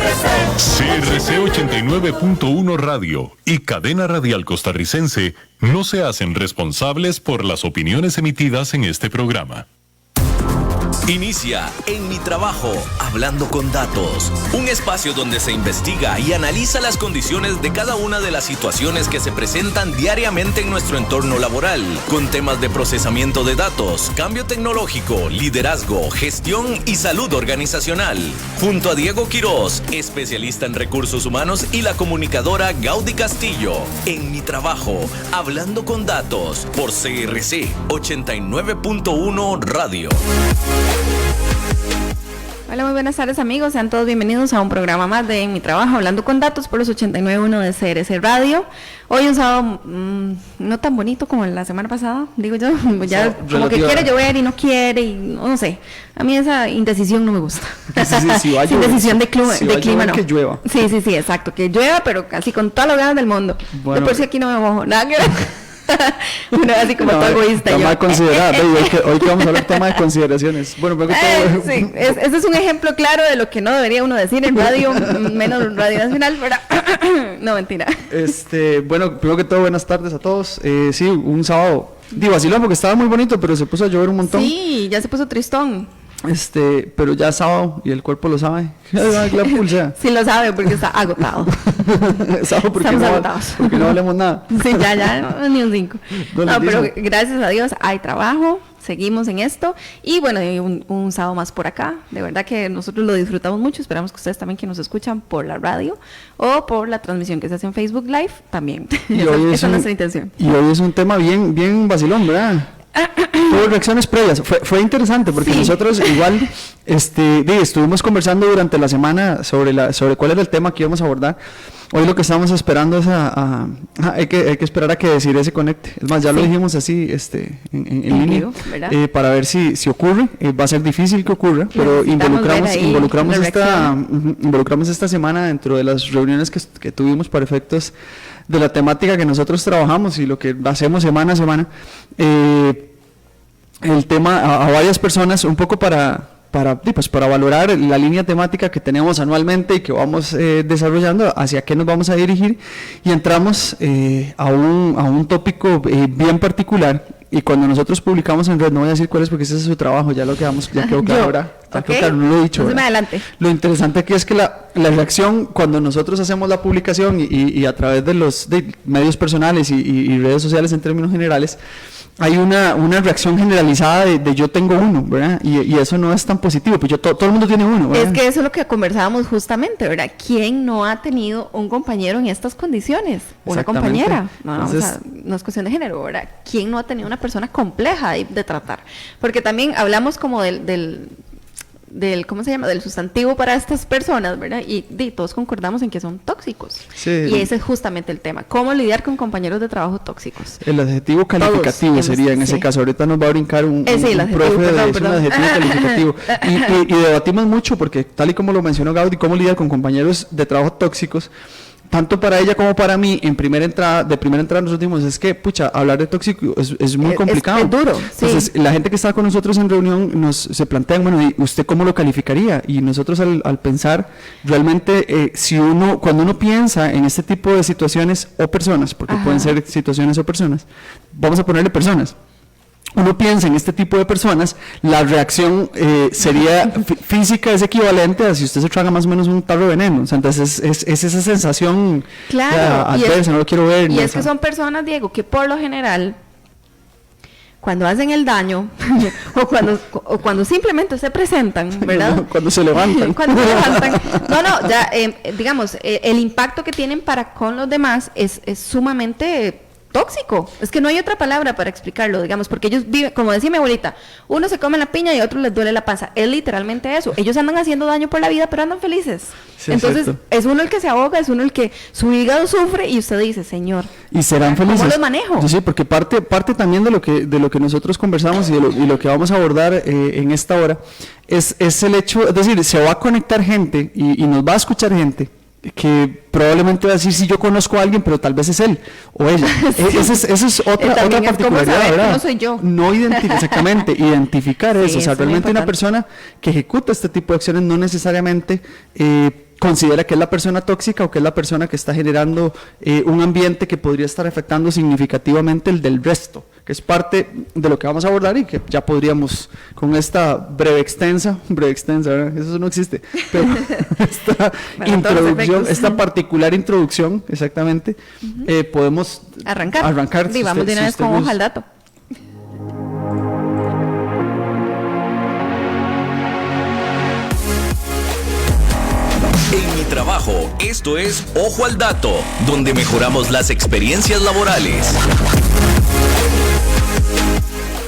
CRC 89.1 Radio y Cadena Radial Costarricense no se hacen responsables por las opiniones emitidas en este programa. Inicia En Mi Trabajo, Hablando con Datos, un espacio donde se investiga y analiza las condiciones de cada una de las situaciones que se presentan diariamente en nuestro entorno laboral, con temas de procesamiento de datos, cambio tecnológico, liderazgo, gestión y salud organizacional. Junto a Diego Quiroz, especialista en recursos humanos, y la comunicadora Gaudí Castillo. En Mi Trabajo, Hablando con Datos, por CRC 89.1 Radio. Hola, muy buenas tardes, amigos. Sean todos bienvenidos a un programa más de En Mi Trabajo, Hablando con Datos, por los 89.1 de CRC Radio. Hoy un sábado no tan bonito como la semana pasada, digo yo. Ya como que quiere llover y no quiere, y no sé. A mí esa indecisión no me gusta. Sí, indecisión de clima, no. Que llueva. Sí, exacto. Que llueva, pero casi con todas las ganas del mundo. Bueno, de por sí aquí no me mojo. Nada que ver. Bueno, así como todo egoísta. Toma considerado. Hoy que vamos a hablar toma de consideraciones. Bueno, pero sí, ese es un ejemplo claro de lo que no debería uno decir en radio, menos Radio Nacional, pero no, mentira. Bueno, primero que todo, buenas tardes a todos. Sí, un sábado, vacilón porque estaba muy bonito, pero se puso a llover un montón. Sí, ya se puso tristón. Pero ya es sábado y el cuerpo lo sabe. La pulsea. Sí lo sabe porque está agotado. Sábado porque estamos agotados. Porque no valemos nada. Sí, ya, ni un 5. No, pero gracias a Dios hay trabajo, seguimos en esto. Y bueno, un sábado más por acá. De verdad que nosotros lo disfrutamos mucho. Esperamos que ustedes también, que nos escuchan por la radio o por la transmisión que se hace en Facebook Live, también. Esa es nuestra intención. Y hoy es un tema bien vacilón, ¿verdad? Tuvo reacciones previas, fue interesante porque sí. Nosotros igual estuvimos conversando durante la semana sobre cuál era el tema que íbamos a abordar. Hoy lo que estamos esperando es hay que esperar a que Desiree se conecte. Es más, ya lo dijimos así en línea, para ver si ocurre. Va a ser difícil que ocurra, pero involucramos esta semana dentro de las reuniones que tuvimos para efectos de la temática que nosotros trabajamos y lo que hacemos semana a semana, el tema a varias personas, un poco para valorar la línea temática que tenemos anualmente y que vamos desarrollando, hacia qué nos vamos a dirigir, y entramos a un tópico bien particular. Y cuando nosotros publicamos en red, no voy a decir cuál es porque ese es su trabajo, ya quedó claro ahora. Okay. Claro, no lo he dicho. Entonces, adelante. Lo interesante aquí es que la reacción, cuando nosotros hacemos la publicación y a través de los medios personales y redes sociales en términos generales, hay una reacción generalizada de yo tengo uno, ¿verdad? Y eso no es tan positivo, pues todo el mundo tiene uno, ¿verdad? Es que eso es lo que conversábamos justamente, ¿verdad? ¿Quién no ha tenido un compañero en estas condiciones? Una compañera. Entonces, no es cuestión de género, ¿verdad? ¿Quién no ha tenido una persona compleja de tratar? Porque también hablamos como del ¿cómo se llama? Del sustantivo para estas personas, ¿verdad? Y todos concordamos en que son tóxicos. Sí. Y ese es justamente el tema. ¿Cómo lidiar con compañeros de trabajo tóxicos? El adjetivo calificativo sería en ese caso. Ahorita nos va a brincar un profe de un adjetivo calificativo. Y debatimos mucho porque, tal y como lo mencionó Gaudí, cómo lidiar con compañeros de trabajo tóxicos. Tanto para ella como para mí, de primera entrada nosotros dijimos, es que, hablar de tóxico es muy complicado. Es duro, sí. Entonces, la gente que está con nosotros en reunión se plantean, bueno, ¿y usted cómo lo calificaría? Y nosotros al pensar, realmente, cuando uno piensa en este tipo de situaciones o personas, porque pueden ser situaciones o personas, vamos a ponerle personas. Uno piensa en este tipo de personas, la reacción sería física, es equivalente a si usted se traga más o menos un tarro de veneno. O sea, entonces es esa sensación adversa, no lo quiero ver. Y es que son personas, Diego, que por lo general, cuando hacen el daño o cuando simplemente se presentan, ¿verdad? Cuando se levantan. Digamos, el impacto que tienen para con los demás es sumamente tóxico. Es que no hay otra palabra para explicarlo, digamos, porque ellos viven, como decía mi abuelita, uno se come la piña y a otro les duele la panza. Es literalmente eso. Ellos andan haciendo daño por la vida, pero andan felices. Sí, entonces, es uno el que se ahoga, es uno el que su hígado sufre y usted dice, señor, ¿y serán felices? ¿Cómo los manejo? Sí, porque parte también de lo que nosotros conversamos y lo que vamos a abordar en esta hora es el hecho, es decir, se va a conectar gente y nos va a escuchar gente que probablemente va a decir si yo conozco a alguien, pero tal vez es él o ella. Sí. Esa es otra particularidad, ¿verdad? No soy yo. No exactamente, identificar eso. O sea, realmente una persona que ejecuta este tipo de acciones no necesariamente considera que es la persona tóxica o que es la persona que está generando un ambiente que podría estar afectando significativamente el del resto, que es parte de lo que vamos a abordar y que ya podríamos con esta breve extensa, ¿verdad? Eso no existe, pero esta introducción, esta particular introducción, exactamente, podemos arrancar. Sí, vamos de una vez con hoja al dato. En mi trabajo, esto es Ojo al Dato, donde mejoramos las experiencias laborales.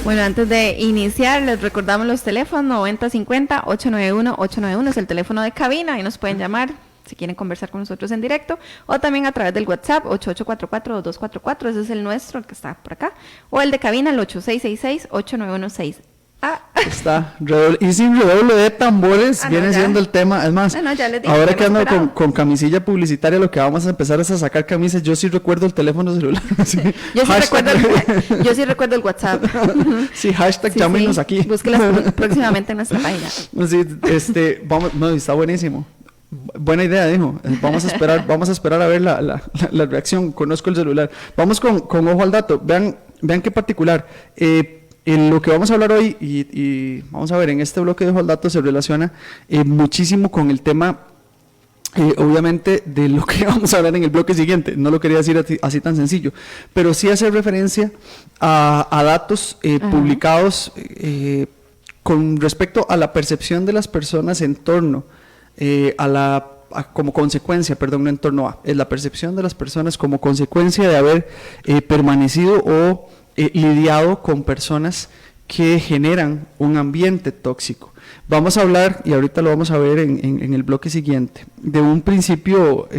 Bueno, antes de iniciar, les recordamos los teléfonos 9050-891-891, es el teléfono de cabina, y nos pueden llamar si quieren conversar con nosotros en directo, o también a través del WhatsApp 8844-2244, ese es el nuestro, el que está por acá, o el de cabina, el 8666-8916. Está, y sin redoble de tambores viene siendo el tema. Es más, ahora que ando con camisilla publicitaria, lo que vamos a empezar es a sacar camisas. Yo sí recuerdo el teléfono celular. Sí. Yo sí recuerdo el WhatsApp. Sí, hashtag llámenos aquí. Búsquelas próximamente en nuestra página. Sí, vamos, no, está buenísimo. Buena idea, dijo. Vamos a esperar a ver la reacción. Conozco el celular. Vamos con ojo al dato. Vean qué particular. En lo que vamos a hablar hoy, y vamos a ver, en este bloque de Ojo al Dato se relaciona muchísimo con el tema, obviamente, de lo que vamos a hablar en el bloque siguiente. No lo quería decir así tan sencillo, pero sí hacer referencia a datos publicados con respecto a la percepción de las personas en torno como consecuencia, no en torno a, es la percepción de las personas como consecuencia de haber permanecido o lidiado con personas que generan un ambiente tóxico. Vamos a hablar, y ahorita lo vamos a ver en el bloque siguiente, de un principio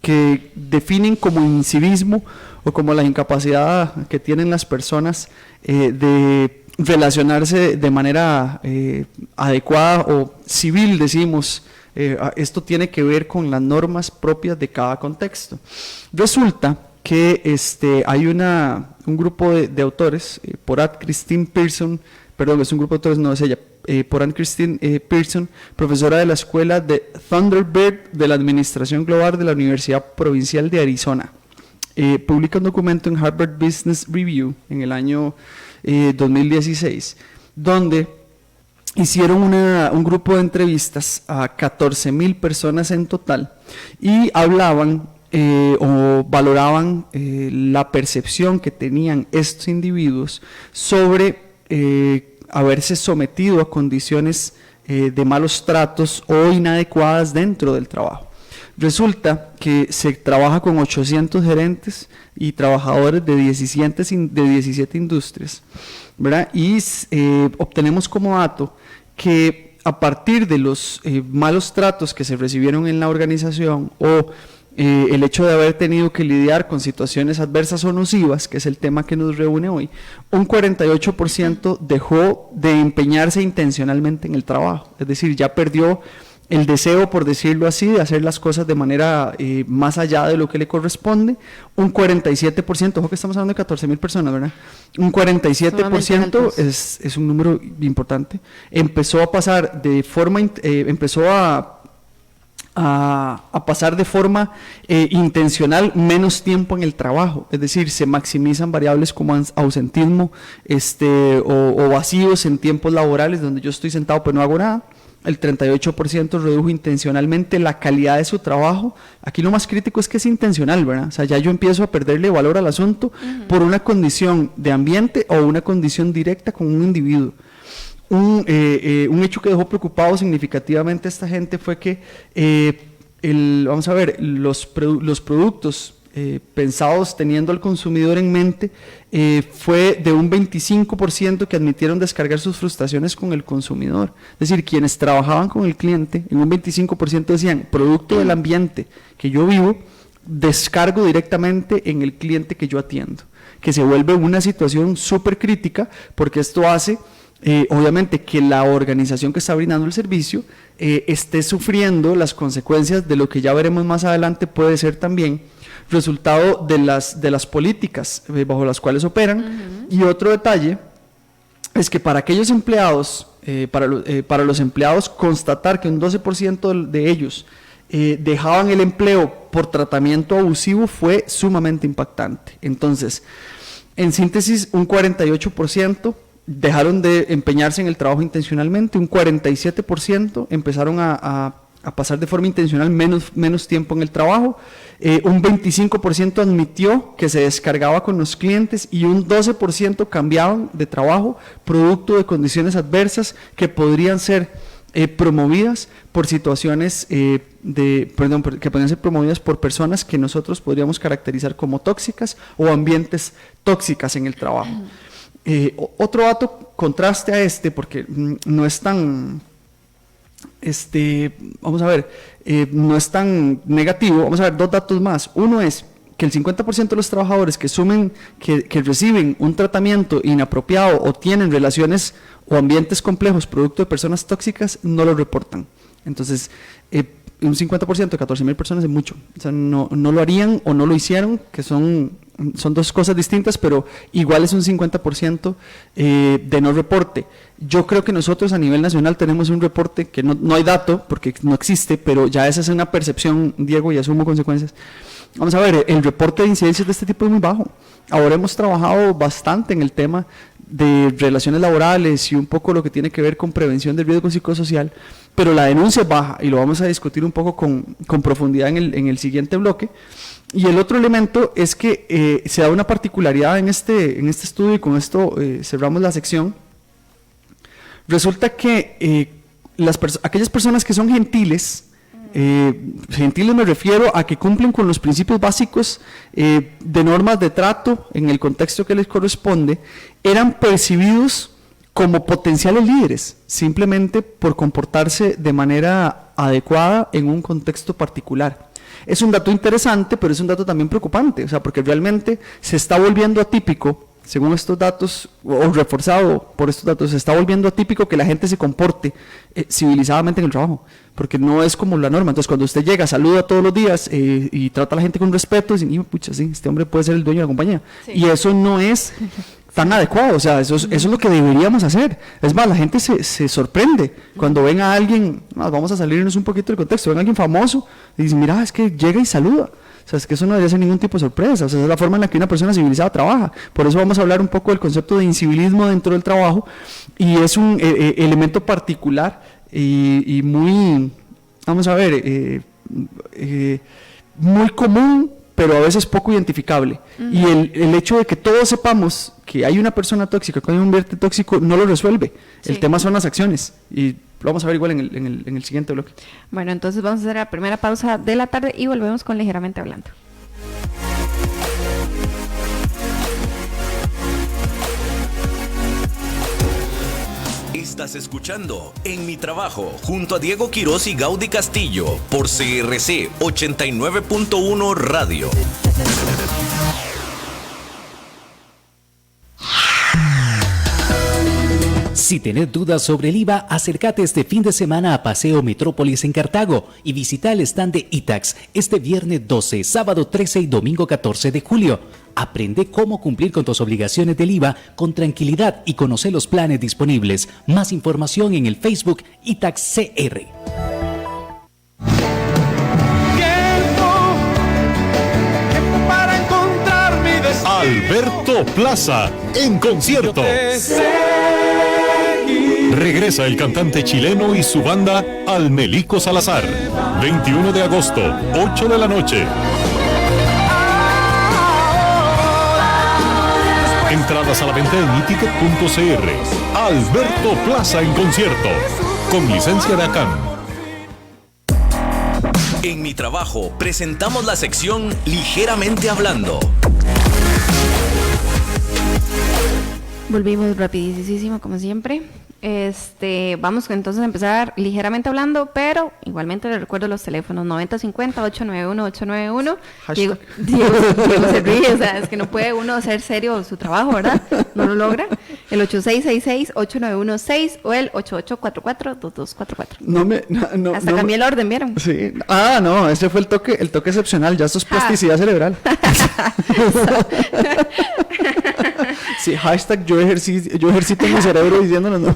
que definen como incivismo o como la incapacidad que tienen las personas de relacionarse de manera adecuada o civil, decimos. Esto tiene que ver con las normas propias de cada contexto. Resulta que hay un grupo de autores, Porat Christine Pearson, es un grupo de autores, no es ella, Porat Christine Pearson, profesora de la escuela de Thunderbird de la Administración Global de la Universidad Provincial de Arizona. Publica un documento en Harvard Business Review en el año 2016, donde hicieron un grupo de entrevistas a 14,000 personas en total y hablaban o valoraban la percepción que tenían estos individuos sobre haberse sometido a condiciones de malos tratos o inadecuadas dentro del trabajo. Resulta que se trabaja con 800 gerentes y trabajadores de 17 industrias, ¿verdad? Y obtenemos como dato que a partir de los malos tratos que se recibieron en la organización o el hecho de haber tenido que lidiar con situaciones adversas o nocivas, que es el tema que nos reúne hoy, un 48% dejó de empeñarse intencionalmente en el trabajo, es decir, ya perdió el deseo, por decirlo así, de hacer las cosas de manera más allá de lo que le corresponde. Un 47%, ojo que estamos hablando de 14,000 personas, ¿verdad? Un 47% es un número importante. Empezó a pasar de forma, a pasar de forma intencional menos tiempo en el trabajo, es decir, se maximizan variables como ausentismo o vacíos en tiempos laborales donde yo estoy sentado pero no hago nada. El 38% redujo intencionalmente la calidad de su trabajo. Aquí lo más crítico es que es intencional, ¿verdad? O sea, ya yo empiezo a perderle valor al asunto por una condición de ambiente o una condición directa con un individuo. Un hecho que dejó preocupado significativamente a esta gente fue que vamos a ver, los productos pensados teniendo al consumidor en mente, fue de un 25% que admitieron descargar sus frustraciones con el consumidor. Es decir, quienes trabajaban con el cliente, en un 25% decían, producto del ambiente que yo vivo, descargo directamente en el cliente que yo atiendo, que se vuelve una situación súper crítica, porque esto hace obviamente que la organización que está brindando el servicio esté sufriendo las consecuencias de lo que ya veremos más adelante puede ser también resultado de las políticas bajo las cuales operan. Y otro detalle es que para aquellos empleados, para los empleados, constatar que un 12% de ellos dejaban el empleo por tratamiento abusivo fue sumamente impactante. Entonces, en síntesis, un 48% dejaron de empeñarse en el trabajo intencionalmente, un 47% empezaron a pasar de forma intencional menos tiempo en el trabajo, un 25% admitió que se descargaba con los clientes y un 12% cambiaban de trabajo producto de condiciones adversas que podrían ser promovidas por situaciones que podrían ser promovidas por personas que nosotros podríamos caracterizar como tóxicas o ambientes tóxicas en el trabajo. Otro dato contraste a porque no es tan vamos a ver, no es tan negativo. Vamos a ver 2 datos más. Uno es que el 50% de los trabajadores que reciben un tratamiento inapropiado o tienen relaciones o ambientes complejos producto de personas tóxicas no lo reportan. Entonces, un 50% de 14,000 personas es mucho. O sea, no lo harían o no lo hicieron, que son 2 cosas distintas, pero igual es un 50% de no reporte. Yo creo que nosotros a nivel nacional tenemos un reporte que no hay dato, porque no existe, pero ya esa es una percepción, Diego, y asumo consecuencias. Vamos a ver, el reporte de incidencias de este tipo es muy bajo. Ahora hemos trabajado bastante en el tema de relaciones laborales y un poco lo que tiene que ver con prevención del riesgo psicosocial, pero la denuncia es baja y lo vamos a discutir un poco con profundidad en el siguiente bloque. Y el otro elemento es que se da una particularidad en este estudio, y con esto cerramos la sección. Resulta que aquellas personas que son gentiles me refiero a que cumplen con los principios básicos de normas de trato en el contexto que les corresponde, eran percibidos como potenciales líderes, simplemente por comportarse de manera adecuada en un contexto particular. Es un dato interesante, pero es un dato también preocupante, o sea, porque realmente se está volviendo atípico, según estos datos, o reforzado por estos datos, se está volviendo atípico que la gente se comporte civilizadamente en el trabajo, porque no es como la norma. Entonces, cuando usted llega, saluda todos los días y trata a la gente con respeto, dicen, pucha, sí, este hombre puede ser el dueño de la compañía. Sí. Y eso no es tan adecuado, o sea, eso es lo que deberíamos hacer. Es más, la gente se sorprende cuando ven a alguien, vamos a salirnos un poquito del contexto, ven a alguien famoso y dicen, mira, es que llega y saluda. O sea, es que eso no debería ser ningún tipo de sorpresa, o sea, es la forma en la que una persona civilizada trabaja. Por eso vamos a hablar un poco del concepto de incivilismo dentro del trabajo, y es un elemento particular y muy, vamos a ver, muy común, pero a veces poco identificable. Y el hecho de que todos sepamos que hay una persona tóxica, que hay un ambiente tóxico, no lo resuelve. Sí. El tema son las acciones, y lo vamos a ver igual en el siguiente bloque. Bueno, entonces vamos a hacer la primera pausa de la tarde y volvemos con Ligeramente Hablando. Estás escuchando En Mi Trabajo junto a Diego Quiroz y Gaudí Castillo por CRC 89.1 Radio. Si tenés dudas sobre el IVA, acércate este fin de semana a Paseo Metrópolis en Cartago y visita el stand de ITAX este viernes 12, sábado 13 y domingo 14 de julio. Aprende cómo cumplir con tus obligaciones del IVA con tranquilidad y conoce los planes disponibles. Más información en el Facebook ITAX CR. Alberto Plaza en concierto. Regresa el cantante chileno y su banda Almelico Salazar. 21 de agosto, 8 de la noche. Entradas a la venta en iticket.cr. Alberto Plaza en concierto. Con licencia de ACAN. En Mi Trabajo presentamos la sección Ligeramente Hablando. Volvimos rapidísimo como siempre. Vamos entonces a empezar ligeramente hablando, pero igualmente les recuerdo los teléfonos 9050-891-891. Diego se ríe, o sea, es que no puede uno hacer serio su trabajo, ¿verdad? No lo logra. El 8666-8916 o el 8844-2244. Hasta cambié el orden, ¿vieron? Sí. No, ese fue el toque excepcional, ya esto es plasticidad cerebral. Sí, hashtag yo ejercito mi cerebro diciéndonos no.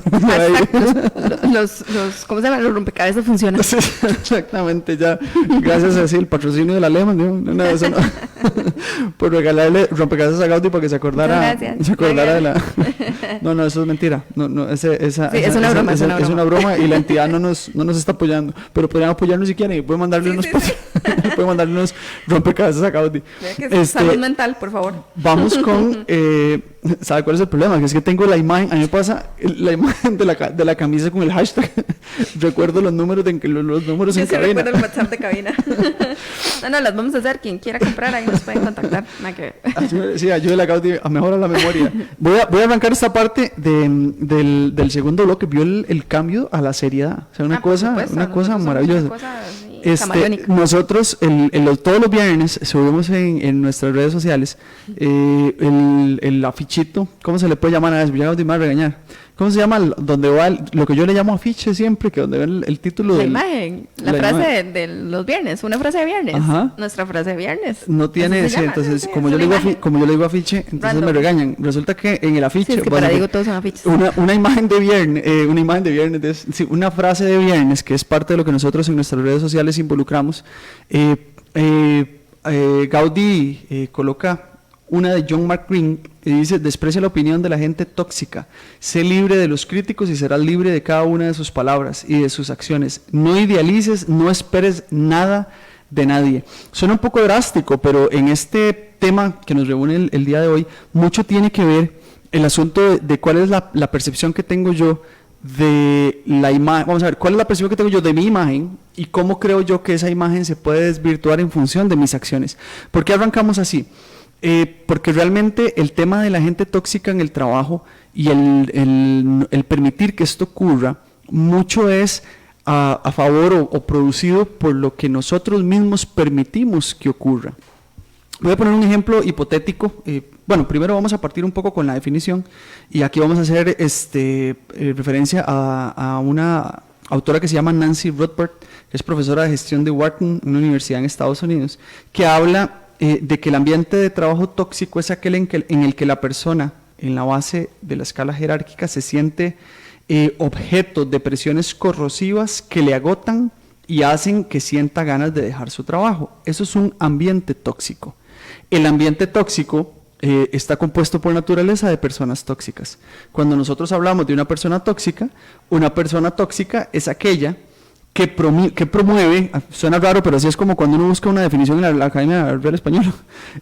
¿Cómo se llama? Los rompecabezas funcionan. Sí, exactamente, ya. Gracias a el patrocinio de la Lehman, no, eso no. Por regalarle rompecabezas a Gaudi para que se acordara de la... No, eso es mentira. No, es una broma. Es una broma y la entidad no nos está apoyando. Pero podrían apoyarnos si quieren y pueden mandarle unos rompecabezas a Gaudi. Salud mental, por favor. Vamos con... ¿sabe cuál es el problema? Que es que tengo la imagen, a mí me pasa la imagen de la camisa con el hashtag. Recuerdo los números los números en cabina. Recuerdo el WhatsApp de cabina. No, las vamos a hacer. Quien quiera comprar, ahí nos pueden contactar. Sí, ayúdela a Gaudi a mejorar la memoria. Voy a arrancar esta parte del segundo bloque. Vio el cambio a la seriedad. O sea, una cosa maravillosa. Nosotros todos los viernes subimos en nuestras redes sociales el afichito, ¿cómo se le puede llamar a eso? Ya me va a regañar. ¿Cómo se llama? Donde va lo que yo le llamo afiche siempre, que donde ven el título la imagen, la frase de los viernes, una frase de viernes. Ajá. Nuestra frase de viernes. No tiene ese, entonces como yo le digo afiche, entonces Random. Me regañan. Resulta que en el afiche, sí, es que para digo todos son afiches. Una imagen de viernes, una frase de viernes que es parte de lo que nosotros en nuestras redes sociales involucramos. Gaudi coloca una de John Mark Green y dice: desprecia la opinión de la gente tóxica, sé libre de los críticos y serás libre de cada una de sus palabras y de sus acciones, no idealices, no esperes nada de nadie. Suena un poco drástico, pero en este tema que nos reúne el día de hoy, mucho tiene que ver el asunto de cuál es la percepción que tengo yo de la imagen. Vamos a ver, cuál es la percepción que tengo yo de mi imagen y cómo creo yo que esa imagen se puede desvirtuar en función de mis acciones. ¿Por qué arrancamos así? Porque realmente el tema de la gente tóxica en el trabajo y el permitir que esto ocurra, mucho es a favor o producido por lo que nosotros mismos permitimos que ocurra. Voy a poner un ejemplo hipotético. Bueno, primero vamos a partir un poco con la definición y aquí vamos a hacer referencia a una autora que se llama Nancy Rothbard, que es profesora de gestión de Wharton, una universidad en Estados Unidos, que habla de que el ambiente de trabajo tóxico es aquel en el que la persona, en la base de la escala jerárquica, se siente objeto de presiones corrosivas que le agotan y hacen que sienta ganas de dejar su trabajo. Eso es un ambiente tóxico. El ambiente tóxico está compuesto por naturaleza de personas tóxicas. Cuando nosotros hablamos de una persona tóxica es aquella que promueve, suena raro, pero así es como cuando uno busca una definición en la Academia Real Española,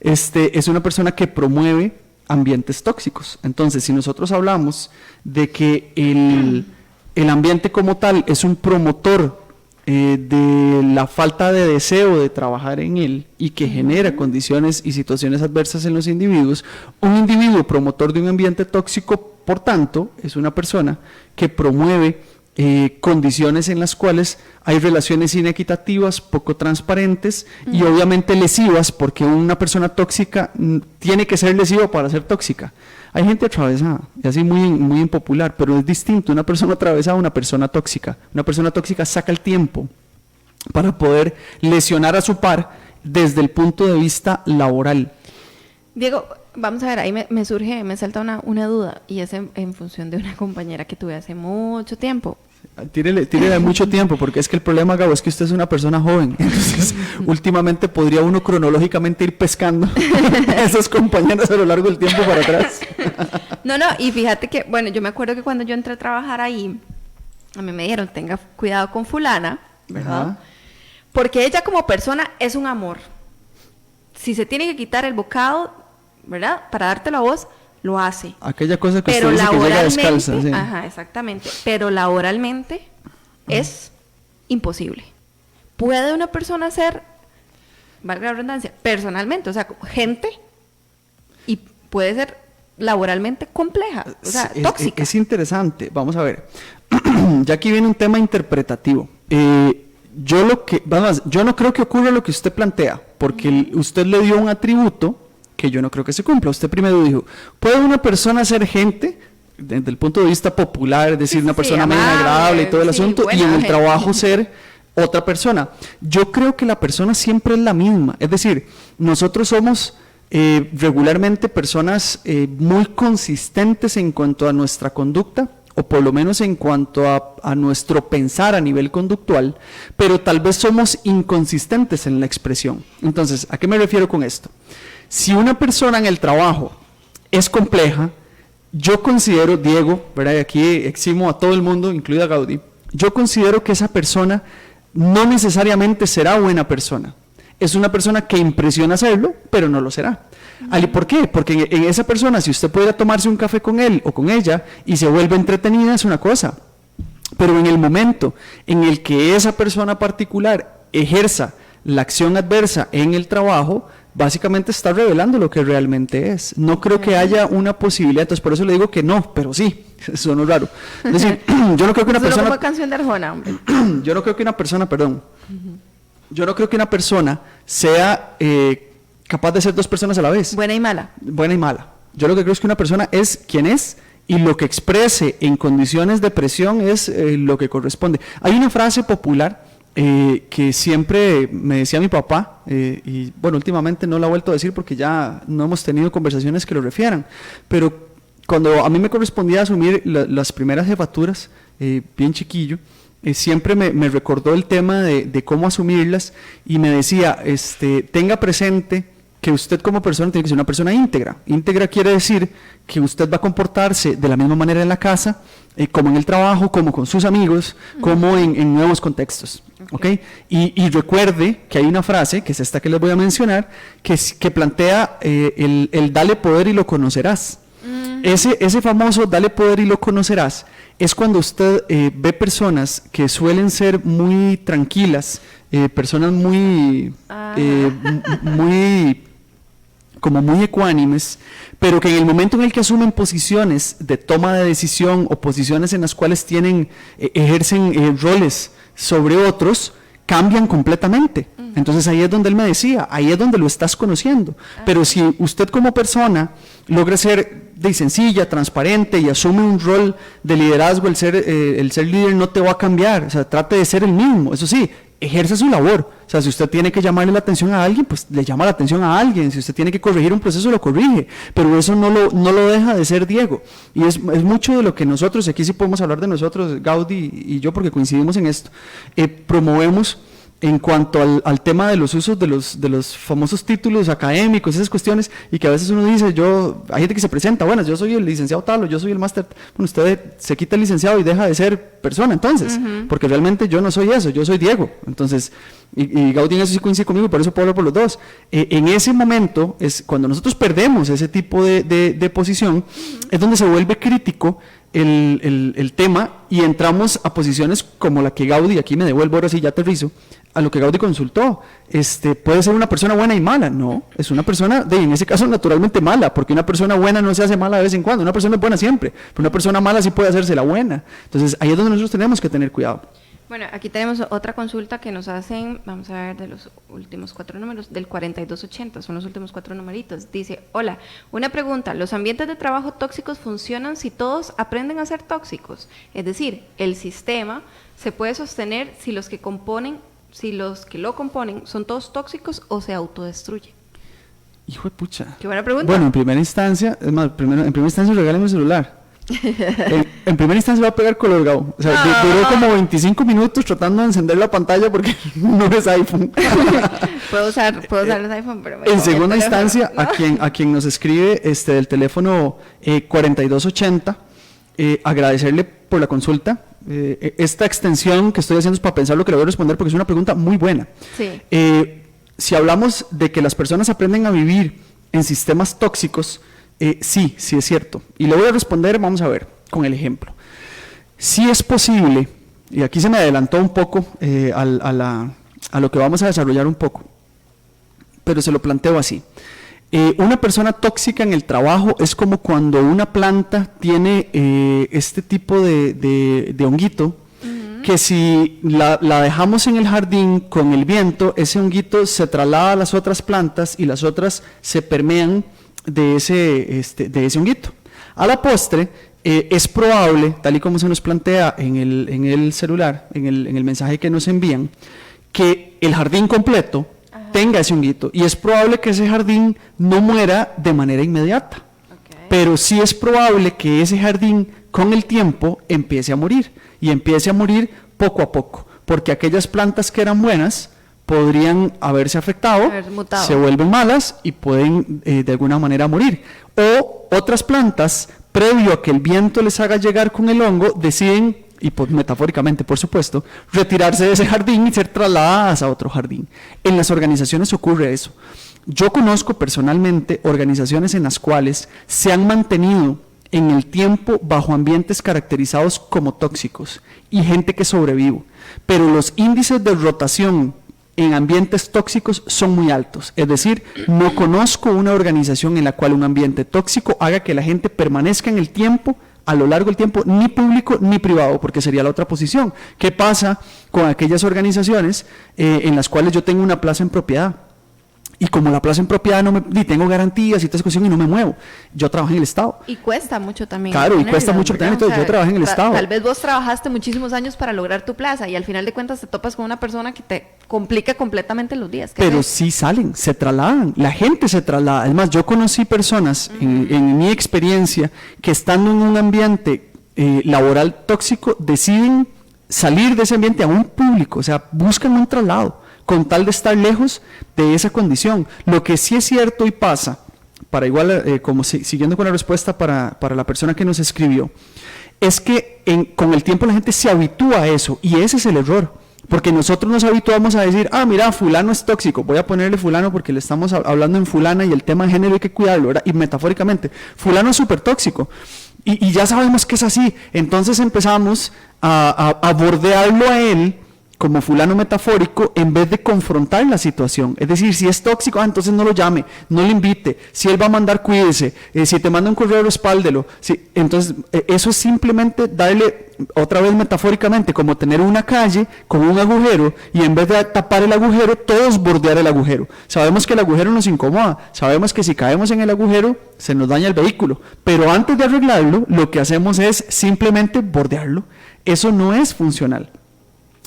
es una persona que promueve ambientes tóxicos. Entonces, si nosotros hablamos de que el ambiente como tal es un promotor de la falta de deseo de trabajar en él y que genera condiciones y situaciones adversas en los individuos, un individuo promotor de un ambiente tóxico, por tanto, es una persona que promueve condiciones en las cuales hay relaciones inequitativas, poco transparentes y obviamente lesivas, porque una persona tóxica tiene que ser lesiva para ser tóxica. Hay gente atravesada, y así muy impopular, pero es distinto una persona atravesada a una persona tóxica. Una persona tóxica saca el tiempo para poder lesionar a su par desde el punto de vista laboral. Diego, vamos a ver, ahí me salta una duda, y es en función de una compañera que tuve hace mucho tiempo. Tírele de mucho tiempo, porque es que el problema, Gabo, es que usted es una persona joven. Entonces, últimamente podría uno cronológicamente ir pescando a esos compañeros a lo largo del tiempo para atrás. No, y fíjate que, bueno, yo me acuerdo que cuando yo entré a trabajar ahí, a mí me dijeron, tenga cuidado con fulana, ¿verdad? Ajá. Porque ella como persona es un amor. Si se tiene que quitar el bocado, ¿verdad?, para dártelo a vos, lo hace. Aquella cosa que usted dice que llega descalza, sí. Ajá, exactamente. Pero laboralmente es imposible. ¿Puede una persona ser, valga la redundancia, personalmente, o sea, gente, y puede ser laboralmente compleja, o sea, tóxica? Es interesante. Vamos a ver. Ya aquí viene un tema interpretativo. Yo no creo que ocurra lo que usted plantea, porque usted le dio un atributo que yo no creo que se cumpla. Usted primero dijo, ¿puede una persona ser gente desde el punto de vista popular, es decir, una persona amable, agradable y todo el asunto, y en el trabajo ser otra persona? Yo creo que la persona siempre es la misma, es decir, nosotros somos regularmente personas muy consistentes en cuanto a nuestra conducta, o por lo menos en cuanto a nuestro pensar a nivel conductual, pero tal vez somos inconsistentes en la expresión. Entonces, ¿a qué me refiero con esto? Si una persona en el trabajo es compleja, yo considero, Diego, ¿verdad? Y aquí eximo a todo el mundo, incluida Gaudí, yo considero que esa persona no necesariamente será buena persona. Es una persona que impresiona serlo, pero no lo será. ¿Por qué? Porque en esa persona, si usted pudiera tomarse un café con él o con ella y se vuelve entretenida, es una cosa. Pero en el momento en el que esa persona particular ejerza la acción adversa en el trabajo, básicamente está revelando lo que realmente es. No creo que haya una posibilidad, entonces por eso le digo que no, pero sí, eso no es raro. Es decir, yo no creo que una persona... como canción de Arjona, hombre. Yo no creo que una persona, yo no creo que una persona sea capaz de ser dos personas a la vez. Buena y mala. Buena y mala. Yo lo que creo es que una persona es quien es y lo que exprese en condiciones de presión es lo que corresponde. Hay una frase popular que siempre me decía mi papá, y bueno, últimamente no la he vuelto a decir porque ya no hemos tenido conversaciones que lo refieran, pero cuando a mí me correspondía asumir las primeras jefaturas, bien chiquillo, siempre me recordó el tema de cómo asumirlas y me decía, tenga presente que usted como persona tiene que ser una persona íntegra. Íntegra quiere decir que usted va a comportarse de la misma manera en la casa, como en el trabajo, como con sus amigos, como en nuevos contextos. ¿Okay? Y recuerde que hay una frase, que es esta que les voy a mencionar, que plantea el dale poder y lo conocerás. Ese famoso dale poder y lo conocerás es cuando usted ve personas que suelen ser muy tranquilas, personas muy ecuánimes, pero que en el momento en el que asumen posiciones de toma de decisión o posiciones en las cuales ejercen roles sobre otros, cambian completamente. Entonces ahí es donde él me decía, ahí es donde lo estás conociendo. Pero si usted como persona logra ser sencilla, transparente y asume un rol de liderazgo, el ser líder no te va a cambiar, o sea, trate de ser el mismo. Eso sí, ejerza su labor. O sea, si usted tiene que llamarle la atención a alguien, pues le llama la atención a alguien. Si usted tiene que corregir un proceso, lo corrige. Pero eso no lo deja de ser Diego. Y es mucho de lo que nosotros, aquí sí podemos hablar de nosotros, Gaudí y yo, porque coincidimos en esto, promovemos en cuanto al tema de los usos de los famosos títulos académicos, esas cuestiones, y que a veces uno dice, hay gente que se presenta, bueno, yo soy el licenciado tal, o yo soy el máster, bueno, usted se quita el licenciado y deja de ser persona entonces, porque realmente yo no soy eso, yo soy Diego. Entonces, y Gaudí en eso sí coincide conmigo, y por eso puedo hablar por los dos. En ese momento, es cuando nosotros perdemos ese tipo de posición, es donde se vuelve crítico el tema, y entramos a posiciones como la que Gaudí, aquí me devuelvo ahora sí, ya aterrizo, a lo que Gaudí consultó. Puede ser una persona buena y mala, no, es una persona, en ese caso naturalmente mala, porque una persona buena no se hace mala de vez en cuando, una persona es buena siempre, pero una persona mala sí puede hacerse la buena. Entonces ahí es donde nosotros tenemos que tener cuidado. Bueno, aquí tenemos otra consulta que nos hacen, vamos a ver de los últimos 4 números, del 4280, son los últimos 4 numeritos. Dice, hola, una pregunta, ¿los ambientes de trabajo tóxicos funcionan si todos aprenden a ser tóxicos? Es decir, ¿el sistema se puede sostener si los que lo componen son todos tóxicos o se autodestruyen? Hijo de pucha. Qué buena pregunta. Bueno, en primera instancia, regálame el celular. En primera instancia va a pegar color, Gabo. O sea, duró como 25 minutos tratando de encender la pantalla porque no es iPhone. puedo usar el iPhone, pero en segunda instancia, ¿no? a quien nos escribe del teléfono 4280, agradecerle por la consulta. Esta extensión que estoy haciendo es para pensar lo que le voy a responder, porque es una pregunta muy buena. Sí. Si hablamos de que las personas aprenden a vivir en sistemas tóxicos, sí es cierto. Y le voy a responder, vamos a ver, con el ejemplo. Sí es posible, y aquí se me adelantó un poco a lo que vamos a desarrollar un poco, pero se lo planteo así. Una persona tóxica en el trabajo es como cuando una planta tiene este tipo de honguito, que si la dejamos en el jardín con el viento, ese honguito se traslada a las otras plantas y las otras se permean de ese honguito. A la postre, es probable, tal y como se nos plantea en el celular, en el mensaje que nos envían, que el jardín completo tenga ese honguito. Y es probable que ese jardín no muera de manera inmediata. Pero sí es probable que ese jardín con el tiempo empiece a morir. Y empiece a morir poco a poco. Porque aquellas plantas que eran buenas podrían haberse afectado, se vuelven malas y pueden de alguna manera morir. O otras plantas, previo a que el viento les haga llegar con el hongo, deciden, y metafóricamente por supuesto, retirarse de ese jardín y ser trasladadas a otro jardín. En las organizaciones ocurre eso. Yo conozco personalmente organizaciones en las cuales se han mantenido en el tiempo bajo ambientes caracterizados como tóxicos y gente que sobrevive, pero los índices de rotación en ambientes tóxicos son muy altos. Es decir, no conozco una organización en la cual un ambiente tóxico haga que la gente permanezca en el tiempo, a lo largo del tiempo, ni público ni privado, porque sería la otra posición. ¿Qué pasa con aquellas organizaciones en las cuales yo tengo una plaza en propiedad? Y como la plaza en propiedad ni tengo garantías y toda esa cuestión y no me muevo. Yo trabajo en el Estado. Y cuesta mucho también. Claro, y cuesta mucho también. Entonces, yo trabajo en el Estado. Tal vez vos trabajaste muchísimos años para lograr tu plaza y al final de cuentas te topas con una persona que te complica completamente los días. Pero sí salen, se trasladan, la gente se traslada. Además, yo conocí personas en mi experiencia que estando en un ambiente laboral tóxico deciden salir de ese ambiente a un público, o sea, buscan un traslado con tal de estar lejos de esa condición. Lo que sí es cierto y pasa, para igual, siguiendo con la respuesta para la persona que nos escribió, es que con el tiempo la gente se habitúa a eso, y ese es el error, porque nosotros nos habituamos a decir, mira, fulano es tóxico, voy a ponerle fulano porque le estamos hablando en fulana y el tema de género hay que cuidarlo, ¿verdad? Y metafóricamente, fulano es súper tóxico, y ya sabemos que es así, entonces empezamos a bordearlo a él como fulano metafórico, en vez de confrontar la situación. Es decir, si es tóxico, entonces no lo llame, no lo invite. Si él va a mandar, cuídese. Si te manda un correo, respáldelo. Entonces, eso es simplemente darle, otra vez metafóricamente, como tener una calle con un agujero, y en vez de tapar el agujero, todos bordear el agujero. Sabemos que el agujero nos incomoda, sabemos que si caemos en el agujero, se nos daña el vehículo. Pero antes de arreglarlo, lo que hacemos es simplemente bordearlo. Eso no es funcional.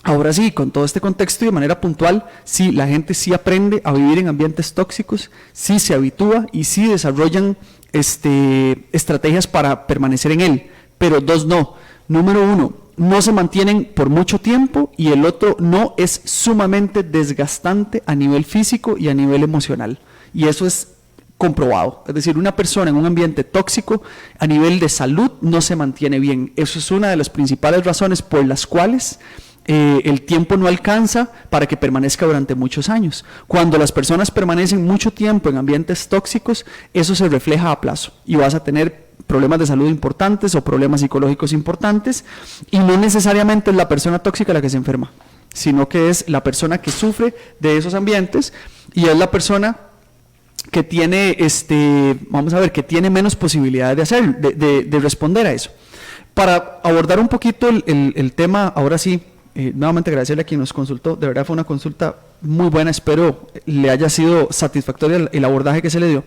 Ahora sí, con todo este contexto y de manera puntual, sí, la gente sí aprende a vivir en ambientes tóxicos, sí se habitúa y sí desarrollan estrategias para permanecer en él, pero dos no. Número uno, no se mantienen por mucho tiempo, y el otro no, es sumamente desgastante a nivel físico y a nivel emocional, y eso es comprobado. Es decir, una persona en un ambiente tóxico a nivel de salud no se mantiene bien. Eso es una de las principales razones por las cuales el tiempo no alcanza para que permanezca durante muchos años. Cuando las personas permanecen mucho tiempo en ambientes tóxicos, eso se refleja a plazo y vas a tener problemas de salud importantes o problemas psicológicos importantes, y no necesariamente es la persona tóxica la que se enferma, sino que es la persona que sufre de esos ambientes, y es la persona que tiene, que tiene menos posibilidades de hacer, de responder a eso. Para abordar un poquito el tema, ahora sí, nuevamente agradecerle a quien nos consultó. De verdad fue una consulta muy buena, espero le haya sido satisfactorio el abordaje que se le dio.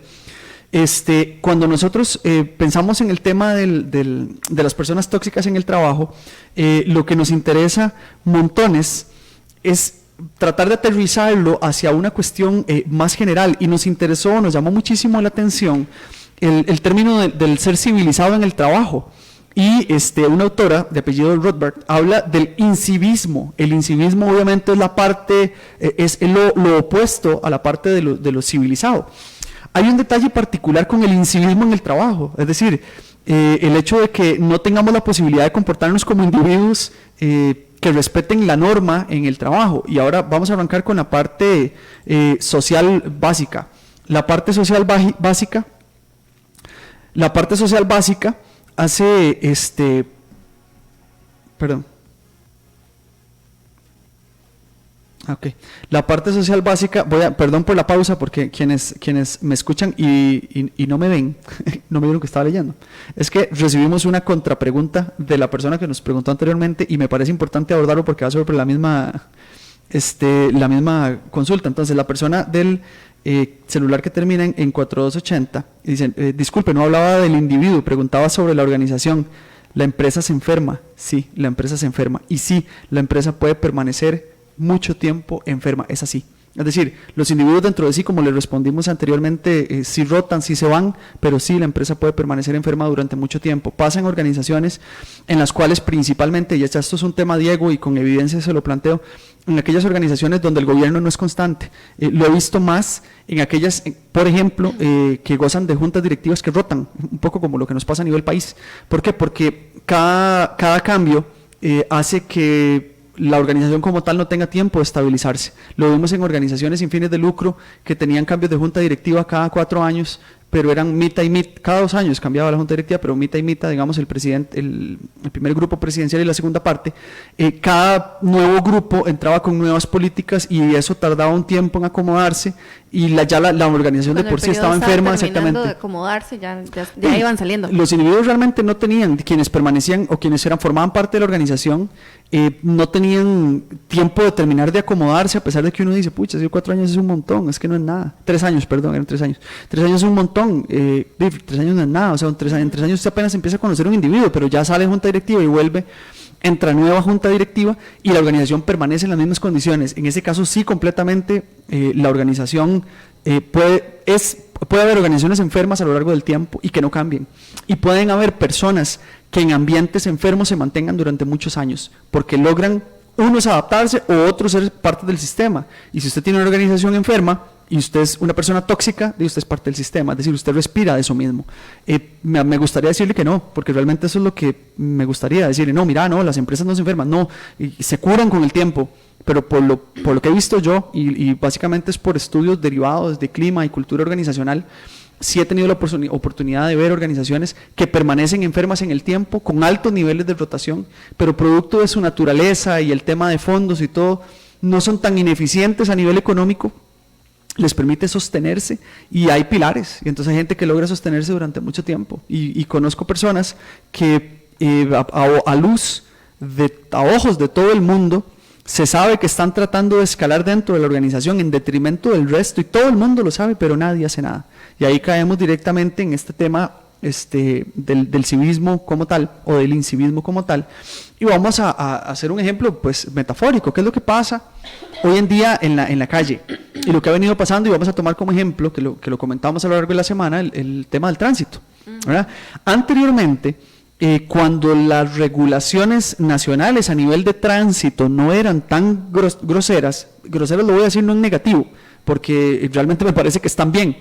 Cuando nosotros pensamos en el tema de las personas tóxicas en el trabajo, lo que nos interesa montones es tratar de aterrizarlo hacia una cuestión más general, y nos llamó muchísimo la atención el término del ser civilizado en el trabajo. Y una autora de apellido Rothbard habla del incivismo. El incivismo obviamente es la parte, es lo opuesto a la parte de lo civilizado. Hay un detalle particular con el incivismo en el trabajo, es decir, el hecho de que no tengamos la posibilidad de comportarnos como individuos que respeten la norma en el trabajo. Y ahora vamos a arrancar con la parte social básica. La parte social básica hace la parte social básica, perdón por la pausa, porque quienes me escuchan y no me ven, no me vieron que estaba leyendo, es que recibimos una contrapregunta de la persona que nos preguntó anteriormente, y me parece importante abordarlo porque va sobre la misma consulta. Entonces, la persona del celular que termina en 4280 dicen, disculpe, no hablaba del individuo, preguntaba sobre la organización. La empresa se enferma, sí, la empresa se enferma, y sí, la empresa puede permanecer mucho tiempo enferma, es así. Es decir, los individuos dentro de sí, como les respondimos anteriormente, sí rotan, sí se van, pero sí la empresa puede permanecer enferma durante mucho tiempo. Pasa en organizaciones en las cuales principalmente, y esto es un tema, Diego, y con evidencia se lo planteo, en aquellas organizaciones donde el gobierno no es constante. Lo he visto más en aquellas, por ejemplo, que gozan de juntas directivas que rotan, un poco como lo que nos pasa a nivel país. ¿Por qué? Porque cada cambio hace que la organización como tal no tenga tiempo de estabilizarse. Lo vimos en organizaciones sin fines de lucro que tenían cambios de junta directiva cada 4 años, pero eran mitad y mitad, cada 2 años cambiaba la junta directiva, pero mitad y mitad, digamos, el presidente, el primer grupo presidencial y la segunda parte. Cada nuevo grupo entraba con nuevas políticas y eso tardaba un tiempo en acomodarse, y ya la organización de por sí estaba enferma. Exactamente. De acomodarse, ya iban saliendo. Los individuos realmente no tenían, quienes permanecían o quienes formaban parte de la organización, no tenían tiempo de terminar de acomodarse, a pesar de que uno dice, pucha, 4 años es un montón, es que no es nada. 3 años, perdón, eran 3 años. 3 años es un montón, 3 años no es nada, o sea, en 3 años usted apenas empieza a conocer un individuo, pero ya sale junta directiva y vuelve, entra nueva junta directiva y la organización permanece en las mismas condiciones. En ese caso sí, completamente, la organización puede haber organizaciones enfermas a lo largo del tiempo y que no cambien, y pueden haber personas que en ambientes enfermos se mantengan durante muchos años, porque logran unos adaptarse o otros ser parte del sistema. Y si usted tiene una organización enferma y usted es una persona tóxica, usted es parte del sistema, es decir, usted respira de eso mismo. Me gustaría decirle que no, porque realmente eso es lo que me gustaría decirle. No, mira, no, las empresas no se enferman, no, y se curan con el tiempo. Pero por lo que he visto yo, y básicamente es por estudios derivados de clima y cultura organizacional, sí he tenido la oportunidad de ver organizaciones que permanecen enfermas en el tiempo, con altos niveles de rotación, pero producto de su naturaleza y el tema de fondos y todo, no son tan ineficientes a nivel económico, les permite sostenerse, y hay pilares, y entonces hay gente que logra sostenerse durante mucho tiempo, y conozco personas que a ojos de todo el mundo, se sabe que están tratando de escalar dentro de la organización en detrimento del resto, y todo el mundo lo sabe, pero nadie hace nada. Y ahí caemos directamente en este tema del civismo como tal, o del incivismo como tal. Y vamos a hacer un ejemplo pues metafórico. ¿Qué es lo que pasa hoy en día en la calle? Y lo que ha venido pasando, y vamos a tomar como ejemplo, que lo comentamos a lo largo de la semana, el tema del tránsito, ¿verdad? Anteriormente, cuando las regulaciones nacionales a nivel de tránsito no eran tan groseras lo voy a decir no en negativo, porque realmente me parece que están bien,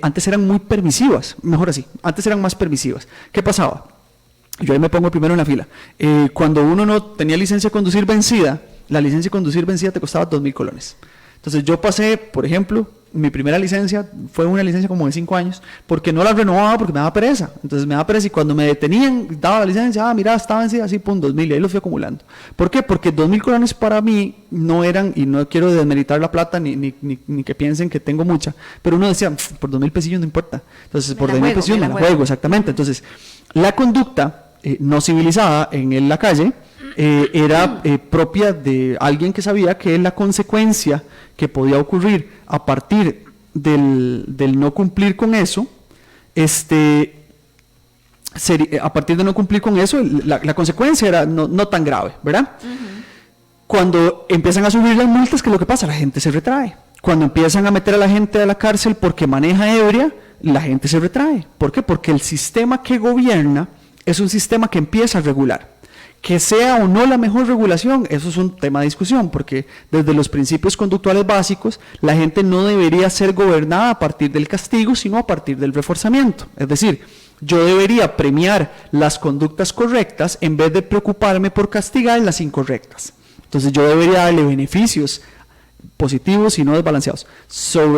antes eran muy permisivas, mejor así, antes eran más permisivas. ¿Qué pasaba? Yo ahí me pongo primero en la fila. Cuando uno no tenía licencia de conducir vencida, la licencia de conducir vencida te costaba 2.000 colones. Entonces yo pasé, por ejemplo, mi primera licencia fue una licencia como de 5 años, porque no la renovaba porque me daba pereza. Entonces me daba pereza, y cuando me detenían, daba la licencia, mira, estaba vencida, así, pum, 2.000, y ahí lo fui acumulando. ¿Por qué? Porque 2.000 colones para mí no eran, y no quiero desmeritar la plata, ni que piensen que tengo mucha, pero uno decía, por 2.000 pesillos no importa. Entonces, por 2.000 pesillos me la juego, exactamente. Entonces, la conducta no civilizada en la calle era propia de alguien que sabía que la consecuencia que podía ocurrir a partir del no cumplir con eso, a partir de no cumplir con eso, la consecuencia era no tan grave, ¿verdad? Cuando empiezan a subir las multas, ¿qué es lo que pasa? La gente se retrae. Cuando empiezan a meter a la gente a la cárcel porque maneja ebria, la gente se retrae. ¿Por qué? Porque el sistema que gobierna es un sistema que empieza a regular. Que sea o no la mejor regulación, eso es un tema de discusión, porque desde los principios conductuales básicos, la gente no debería ser gobernada a partir del castigo, sino a partir del reforzamiento. Es decir, yo debería premiar las conductas correctas en vez de preocuparme por castigar las incorrectas. Entonces yo debería darle beneficios positivos y no desbalanceados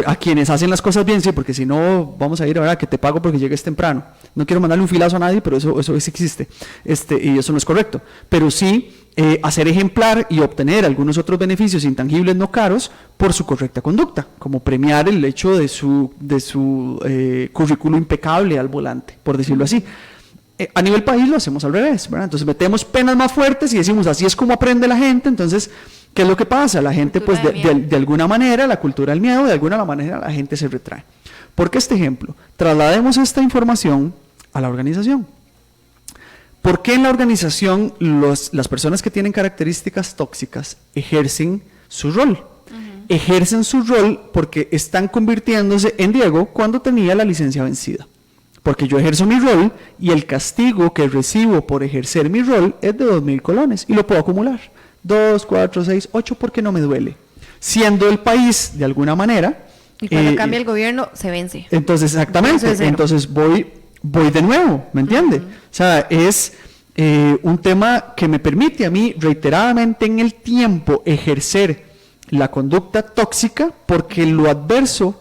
a quienes hacen las cosas bien, sí, porque si no vamos a ir a ver que te pago porque llegues temprano. No quiero mandarle un filazo a nadie, pero eso existe, y eso no es correcto. Pero sí hacer ejemplar y obtener algunos otros beneficios intangibles no caros por su correcta conducta, como premiar el hecho de su currículo impecable al volante, por decirlo así. A nivel país lo hacemos al revés, ¿verdad? Entonces metemos penas más fuertes y decimos, así es como aprende la gente. Entonces, ¿qué es lo que pasa? La gente, pues, de alguna manera, la cultura del miedo, de alguna manera la gente se retrae. ¿Por qué este ejemplo? Traslademos esta información a la organización. ¿Por qué en la organización las personas que tienen características tóxicas ejercen su rol? ejercen su rol porque están convirtiéndose en Diego cuando tenía la licencia vencida. Porque yo ejerzo mi rol y el castigo que recibo por ejercer mi rol es de 2.000 colones y lo puedo acumular. 2, 4, 6, 8 porque no me duele. Siendo el país de alguna manera... Y cuando cambia el gobierno se vence. Entonces, exactamente. Entonces voy de nuevo, ¿me entiende? O sea, es un tema que me permite a mí reiteradamente en el tiempo ejercer la conducta tóxica porque lo adverso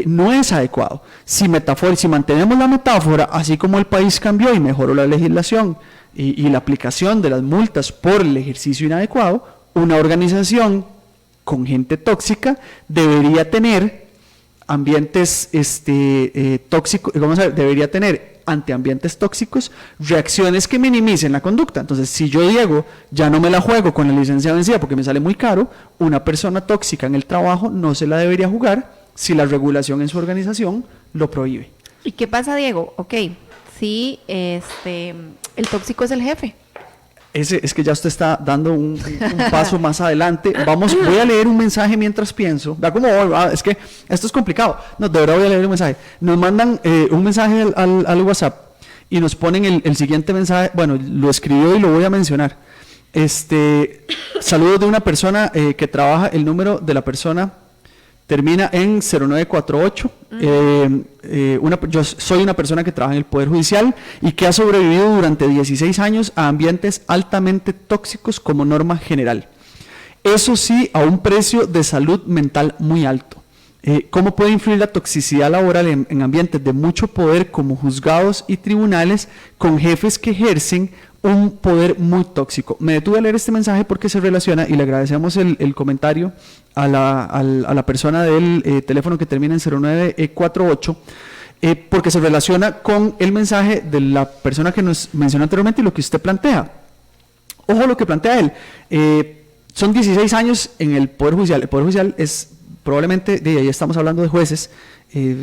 no es adecuado. Si mantenemos la metáfora, así como el país cambió y mejoró la legislación y la aplicación de las multas por el ejercicio inadecuado, una organización con gente tóxica debería tener ambientes tóxicos, debería tener ante ambientes tóxicos reacciones que minimicen la conducta. Entonces, si yo, Diego, ya no me la juego con la licencia vencida porque me sale muy caro, una persona tóxica en el trabajo no se la debería jugar si la regulación en su organización lo prohíbe. ¿Y qué pasa, Diego? Ok, si el tóxico es el jefe. Es que ya usted está dando un paso más adelante. Voy a leer un mensaje mientras pienso. ¿Verdad cómo? Es que esto es complicado. No, de verdad voy a leer un mensaje. Nos mandan un mensaje al WhatsApp y nos ponen el siguiente mensaje. Bueno, lo escribió y lo voy a mencionar. Saludos de una persona que trabaja, el número de la persona termina en 0948. Yo soy una persona que trabaja en el Poder Judicial y que ha sobrevivido durante 16 años a ambientes altamente tóxicos como norma general. Eso sí, a un precio de salud mental muy alto. ¿Cómo puede influir la toxicidad laboral en ambientes de mucho poder como juzgados y tribunales con jefes que ejercen un poder muy tóxico? Me detuve a leer este mensaje porque se relaciona, y le agradecemos el comentario a la persona del teléfono que termina en 0948, porque se relaciona con el mensaje de la persona que nos mencionó anteriormente y lo que usted plantea. Ojo lo que plantea él. Son 16 años en el Poder Judicial. El Poder Judicial es probablemente, de ahí estamos hablando de jueces,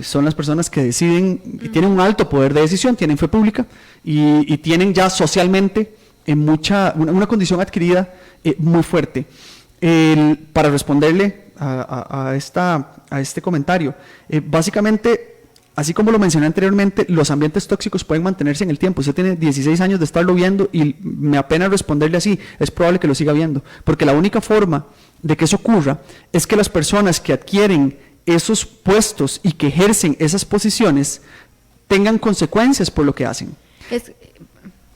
son las personas que deciden, y tienen un alto poder de decisión, tienen fe pública y tienen ya socialmente una condición adquirida muy fuerte. Para responderle a este comentario, básicamente, así como lo mencioné anteriormente, los ambientes tóxicos pueden mantenerse en el tiempo. Usted tiene 16 años de estarlo viendo y me apena responderle así, es probable que lo siga viendo, porque la única forma de que eso ocurra es que las personas que adquieren esos puestos y que ejercen esas posiciones tengan consecuencias por lo que hacen.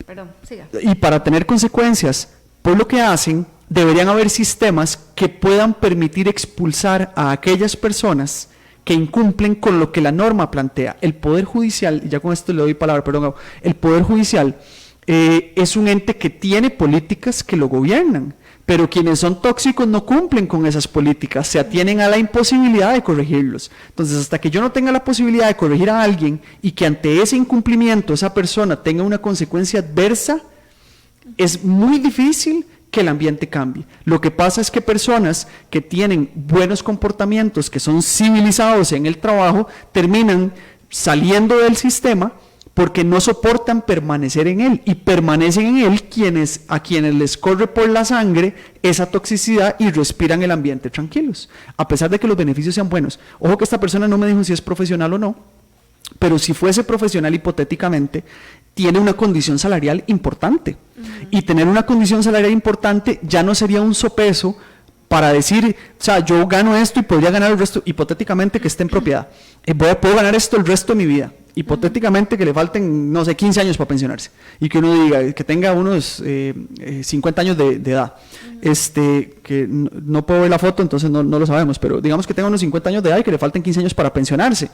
Perdón, siga. Y para tener consecuencias por lo que hacen, deberían haber sistemas que puedan permitir expulsar a aquellas personas que incumplen con lo que la norma plantea. El Poder Judicial, y ya con esto le doy palabra, perdón, el Poder Judicial es un ente que tiene políticas que lo gobiernan, pero quienes son tóxicos no cumplen con esas políticas, se atienen a la imposibilidad de corregirlos. Entonces, hasta que yo no tenga la posibilidad de corregir a alguien y que ante ese incumplimiento esa persona tenga una consecuencia adversa, es muy difícil que el ambiente cambie. Lo que pasa es que personas que tienen buenos comportamientos, que son civilizados en el trabajo, terminan saliendo del sistema porque no soportan permanecer en él, y permanecen en él a quienes les corre por la sangre esa toxicidad y respiran el ambiente tranquilos, a pesar de que los beneficios sean buenos. Ojo que esta persona no me dijo si es profesional o no, pero si fuese profesional hipotéticamente, tiene una condición salarial importante. Y tener una condición salarial importante ya no sería un sopeso para decir, o sea, yo gano esto y podría ganar el resto, hipotéticamente que esté en propiedad. Puedo ganar esto el resto de mi vida. Hipotéticamente que le falten, no sé, 15 años para pensionarse. Y que uno diga, que tenga unos 50 años de edad. Que no puedo ver la foto, entonces no lo sabemos, pero digamos que tenga unos 50 años de edad y que le falten 15 años para pensionarse.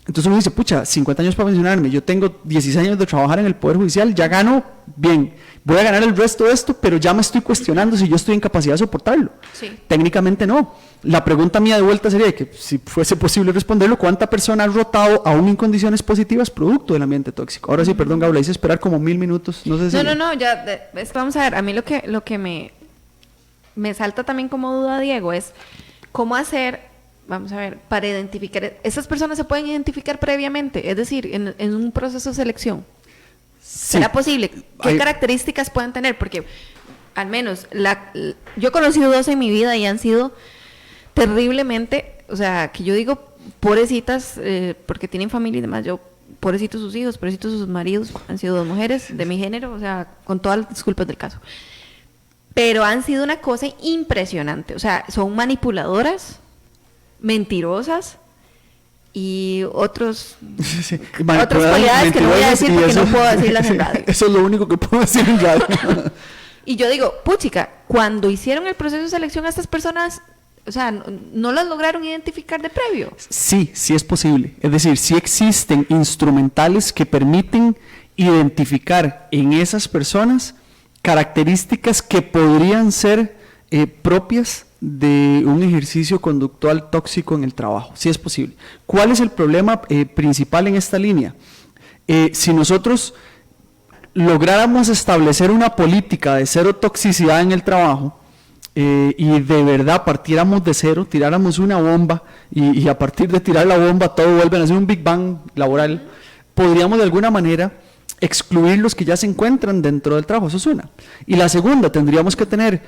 Entonces uno dice, pucha, 50 años para pensionarme, yo tengo 16 años de trabajar en el Poder Judicial, ya gano bien, voy a ganar el resto de esto, pero ya me estoy cuestionando si yo estoy en capacidad de soportarlo. Sí. Técnicamente no. La pregunta mía de vuelta sería que, si fuese posible responderlo, ¿cuánta persona ha rotado aún en condiciones positivas producto del ambiente tóxico? Ahora sí, perdón, Gabriela, hice esperar como 1000 minutos, no sé si... No, ya, vamos a ver, a mí lo que me salta también como duda, Diego, es cómo hacer... Vamos a ver, para identificar, ¿esas personas se pueden identificar previamente? Es decir, en un proceso de selección. Sí. ¿Será posible? ¿Qué características pueden tener? Porque al menos yo he conocido 2 en mi vida y han sido terriblemente, o sea, que yo digo, pobrecitas, porque tienen familia y demás, yo, pobrecitos sus hijos, pobrecitos sus maridos, han sido 2 mujeres de mi género, o sea, con todas las disculpas del caso. Pero han sido una cosa impresionante, o sea, son manipuladoras, mentirosas y otras cualidades que no voy a decir porque no puedo decirlas en radio. Eso es lo único que puedo decir en radio. Y yo digo, puchica, cuando hicieron el proceso de selección a estas personas, o sea, no las lograron identificar de previo. Sí, sí es posible. Es decir, sí existen instrumentales que permiten identificar en esas personas características que podrían ser propias de un ejercicio conductual tóxico en el trabajo. Sí es posible. ¿Cuál es el problema principal en esta línea? Si nosotros lográramos establecer una política de cero toxicidad en el trabajo, y de verdad partiéramos de cero, tiráramos una bomba y a partir de tirar la bomba todo vuelve a ser un Big Bang laboral, podríamos de alguna manera excluir los que ya se encuentran dentro del trabajo. Eso es una. Y la segunda, tendríamos que tener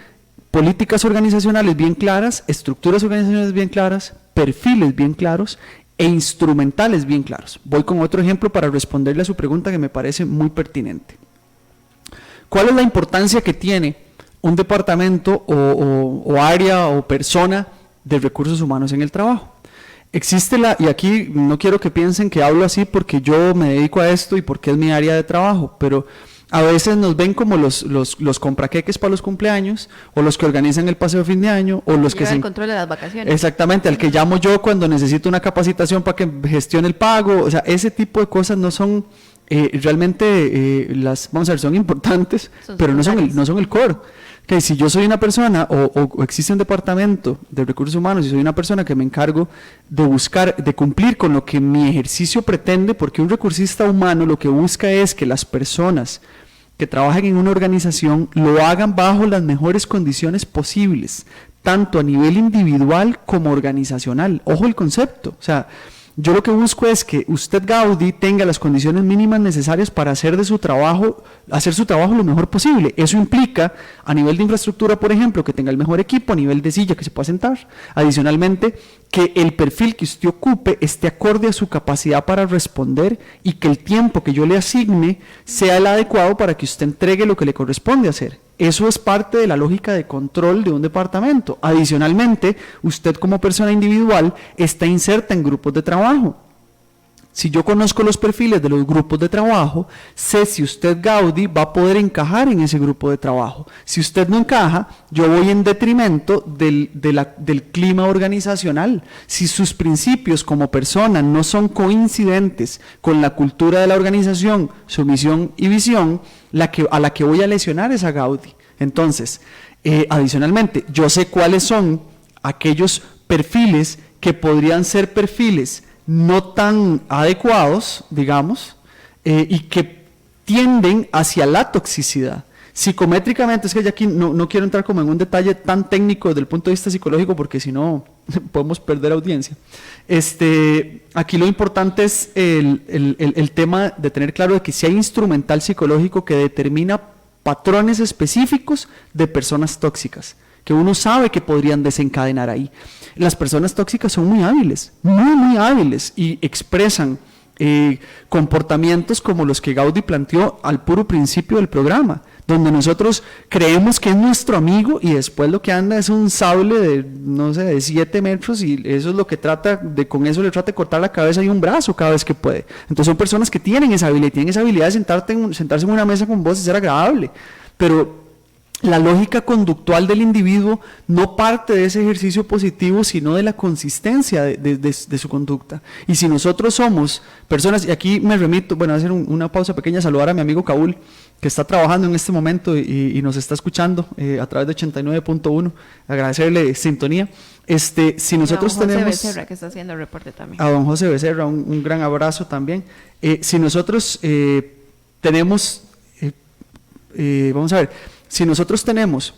políticas organizacionales bien claras, estructuras organizacionales bien claras, perfiles bien claros e instrumentales bien claros. Voy con otro ejemplo para responderle a su pregunta que me parece muy pertinente. ¿Cuál es la importancia que tiene un departamento o área o persona de recursos humanos en el trabajo? Existe y aquí no quiero que piensen que hablo así porque yo me dedico a esto y porque es mi área de trabajo, pero a veces nos ven como los compraqueques para los cumpleaños, o los que organizan el paseo de fin de año, o los que el control de las vacaciones. Exactamente, al que llamo yo cuando necesito una capacitación para que gestione el pago. O sea, ese tipo de cosas no son realmente, vamos a ver, son importantes, pero no son el core. Que si yo soy una persona o existe un departamento de recursos humanos y soy una persona que me encargo de buscar, de cumplir con lo que mi ejercicio pretende, porque un recursista humano lo que busca es que las personas que trabajan en una organización lo hagan bajo las mejores condiciones posibles, tanto a nivel individual como organizacional. Ojo el concepto, o sea, yo lo que busco es que usted, Gaudí, tenga las condiciones mínimas necesarias para hacer su trabajo lo mejor posible. Eso implica, a nivel de infraestructura, por ejemplo, que tenga el mejor equipo, a nivel de silla que se pueda sentar. Adicionalmente, que el perfil que usted ocupe esté acorde a su capacidad para responder y que el tiempo que yo le asigne sea el adecuado para que usted entregue lo que le corresponde hacer. Eso es parte de la lógica de control de un departamento. Adicionalmente, usted como persona individual está inserta en grupos de trabajo. Si yo conozco los perfiles de los grupos de trabajo, sé si usted, Gaudí, va a poder encajar en ese grupo de trabajo. Si usted no encaja, yo voy en detrimento del clima organizacional. Si sus principios como persona no son coincidentes con la cultura de la organización, su misión y visión, a la que voy a lesionar es a Gaudí. Entonces, adicionalmente, yo sé cuáles son aquellos perfiles que podrían ser perfiles no tan adecuados, digamos, y que tienden hacia la toxicidad. Psicométricamente, es que ya aquí no quiero entrar como en un detalle tan técnico desde el punto de vista psicológico, porque si no podemos perder audiencia. Aquí lo importante es el tema de tener claro de que si hay instrumental psicológico que determina patrones específicos de personas tóxicas, que uno sabe que podrían desencadenar ahí. Las personas tóxicas son muy hábiles, muy hábiles, y expresan comportamientos como los que Gaudí planteó al puro principio del programa, donde nosotros creemos que es nuestro amigo y después lo que anda es un sable de 7 metros y eso es lo que con eso le trata de cortar la cabeza y un brazo cada vez que puede. Entonces son personas que tienen esa habilidad de sentarse en una mesa con vos y ser agradable, pero la lógica conductual del individuo no parte de ese ejercicio positivo, sino de la consistencia de su conducta. Y si nosotros somos personas, y aquí me remito, a hacer una pausa pequeña, saludar a mi amigo Kaul, que está trabajando en este momento y nos está escuchando a través de 89.1, agradecerle sintonía. Si nosotros tenemos... A don José Becerra, que está haciendo el reporte también. A don José Becerra, un gran abrazo también. Si nosotros tenemos... vamos a ver... Si nosotros tenemos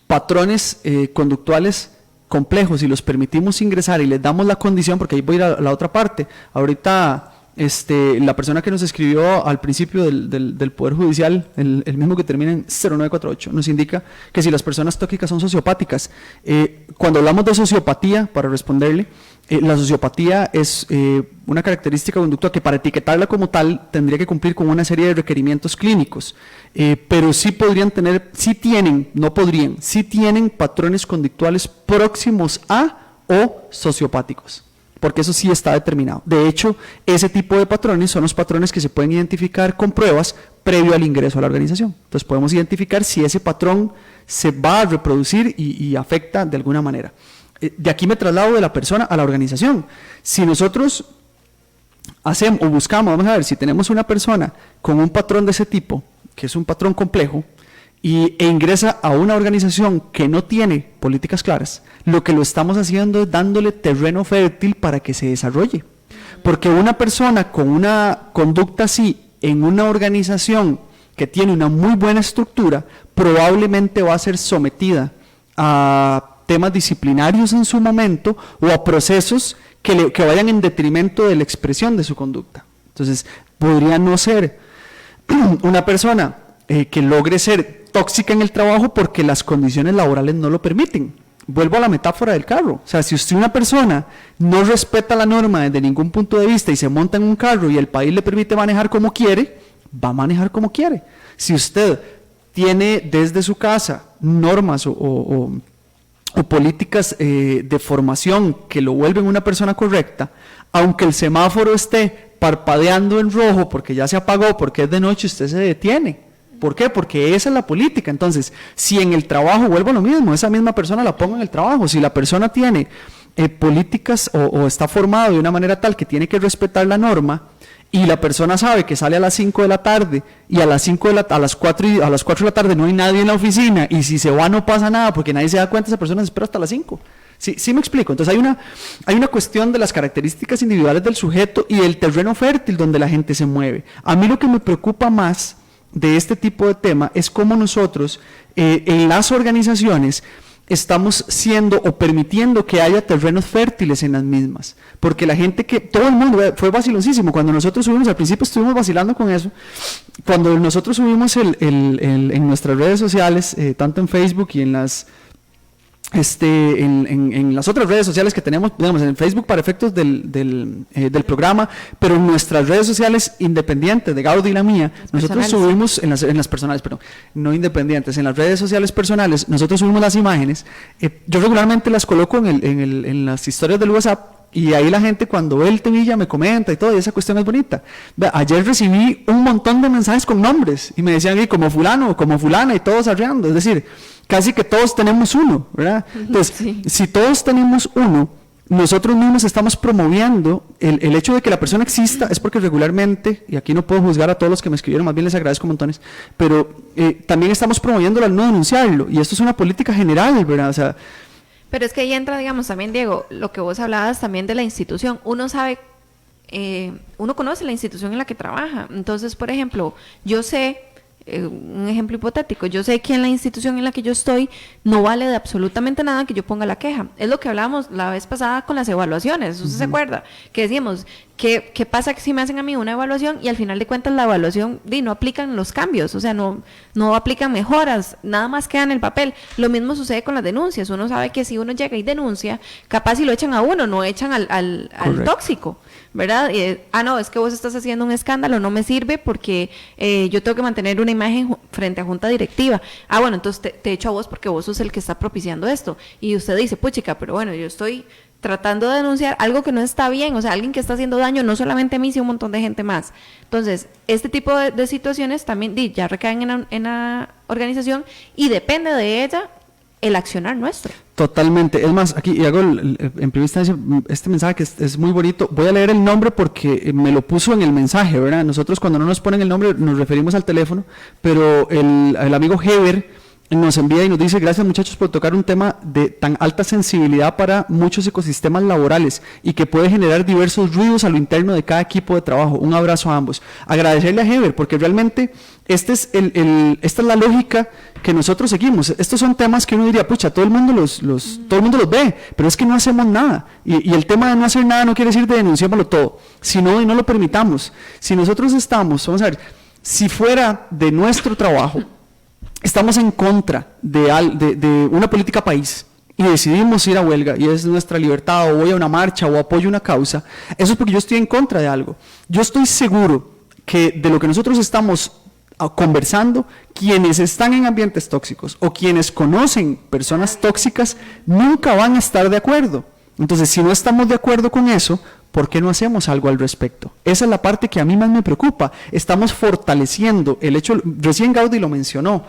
patrones conductuales complejos y los permitimos ingresar y les damos la condición, porque ahí voy a ir a la otra parte, ahorita la persona que nos escribió al principio del Poder Judicial, el mismo que termina en 0948, nos indica que si las personas tóxicas son sociopáticas. Cuando hablamos de sociopatía, para responderle, la sociopatía es una característica conductual que para etiquetarla como tal tendría que cumplir con una serie de requerimientos clínicos, pero sí podrían tener, sí tienen, no podrían, sí tienen patrones conductuales próximos a o sociopáticos, porque eso sí está determinado. De hecho, ese tipo de patrones son los patrones que se pueden identificar con pruebas previo al ingreso a la organización. Entonces podemos identificar si ese patrón se va a reproducir y afecta de alguna manera. De aquí me traslado de la persona a la organización. Si nosotros hacemos o buscamos, vamos a ver, si tenemos una persona con un patrón de ese tipo, que es un patrón complejo, e ingresa a una organización que no tiene políticas claras, lo que lo estamos haciendo es dándole terreno fértil para que se desarrolle. Porque una persona con una conducta así en una organización que tiene una muy buena estructura, probablemente va a ser sometida a temas disciplinarios en su momento o a procesos que vayan en detrimento de la expresión de su conducta. Entonces, podría no ser una persona que logre ser tóxica en el trabajo porque las condiciones laborales no lo permiten. Vuelvo a la metáfora del carro. O sea, si usted una persona no respeta la norma desde ningún punto de vista y se monta en un carro y el país le permite manejar como quiere, va a manejar como quiere. Si usted tiene desde su casa normas o políticas de formación que lo vuelven una persona correcta, aunque el semáforo esté parpadeando en rojo porque ya se apagó, porque es de noche, usted se detiene. ¿Por qué? Porque esa es la política. Entonces, si en el trabajo, vuelvo a lo mismo, esa misma persona la pongo en el trabajo, si la persona tiene políticas o está formado de una manera tal que tiene que respetar la norma, y la persona sabe que sale a las 5 de la tarde y a las 4 de la tarde no hay nadie en la oficina, y si se va no pasa nada porque nadie se da cuenta, esa persona se espera hasta las 5. Sí me explico. Entonces hay una cuestión de las características individuales del sujeto y del terreno fértil donde la gente se mueve. A mí lo que me preocupa más de este tipo de tema es cómo nosotros en las organizaciones estamos siendo o permitiendo que haya terrenos fértiles en las mismas, porque la gente todo el mundo, fue vaciloncísimo, cuando nosotros subimos, al principio estuvimos vacilando con eso, cuando nosotros subimos en nuestras redes sociales, tanto en Facebook y en las otras redes sociales que tenemos, digamos, en Facebook para efectos del programa, pero en nuestras redes sociales independientes, de Gaudi y la mía, nosotros subimos, en las personales, perdón, no independientes, en las redes sociales personales, nosotros subimos las imágenes, yo regularmente las coloco en las historias del WhatsApp, y ahí la gente cuando ve el temilla me comenta y todo, y esa cuestión es bonita. Ayer recibí un montón de mensajes con nombres, y me decían, como fulano, como fulana, y todos arreando, es decir, casi que todos tenemos uno, ¿verdad? Entonces, sí. Si todos tenemos uno, nosotros mismos estamos promoviendo el hecho de que la persona exista, es porque regularmente, y aquí no puedo juzgar a todos los que me escribieron, más bien les agradezco montones, pero también estamos promoviendo al no denunciarlo, y esto es una política general, ¿verdad? O sea, pero es que ahí entra, digamos, también, Diego, lo que vos hablabas también de la institución. Uno sabe, uno conoce la institución en la que trabaja. Entonces, por ejemplo, yo sé, un ejemplo hipotético, yo sé que en la institución en la que yo estoy no vale de absolutamente nada que yo ponga la queja. Es lo que hablábamos la vez pasada con las evaluaciones, ¿usted se acuerda? Que decíamos, ¿qué pasa si me hacen a mí una evaluación y al final de cuentas la evaluación no aplican los cambios, o sea, no aplican mejoras, nada más queda en el papel? Lo mismo sucede con las denuncias. Uno sabe que si uno llega y denuncia, capaz si lo echan a uno, no echan al tóxico, ¿verdad? No, es que vos estás haciendo un escándalo, no me sirve porque yo tengo que mantener una imagen frente a junta directiva. Bueno, entonces te echo a vos porque vos sos el que está propiciando esto. Y usted dice, puchica, pero bueno, yo estoy tratando de denunciar algo que no está bien, o sea, alguien que está haciendo daño no solamente a mí, sino a un montón de gente más. Entonces, este tipo de situaciones también ya recaen en la organización y depende de ella el accionar nuestro. Totalmente. Es más, aquí y hago en primera instancia este mensaje que es muy bonito. Voy a leer el nombre porque me lo puso en el mensaje, ¿verdad? Nosotros cuando no nos ponen el nombre nos referimos al teléfono, pero el amigo Heber nos envía y nos dice: gracias muchachos por tocar un tema de tan alta sensibilidad para muchos ecosistemas laborales y que puede generar diversos ruidos a lo interno de cada equipo de trabajo. Un abrazo a ambos. Agradecerle a Heber porque realmente esta es la lógica que nosotros seguimos. Estos son temas que uno diría, pucha, todo el mundo todo el mundo los ve, pero es que no hacemos nada. Y el tema de no hacer nada no quiere decir de denunciémoslo todo, sino de no lo permitamos. Si nosotros estamos, vamos a ver, si fuera de nuestro trabajo, estamos en contra de una política país y decidimos ir a huelga, y es nuestra libertad, o voy a una marcha, o apoyo una causa, eso es porque yo estoy en contra de algo. Yo estoy seguro que de lo que nosotros estamos conversando, quienes están en ambientes tóxicos o quienes conocen personas tóxicas nunca van a estar de acuerdo. Entonces, si no estamos de acuerdo con eso, ¿por qué no hacemos algo al respecto? Esa es la parte que a mí más me preocupa. Estamos fortaleciendo el hecho, recién Gaudí lo mencionó,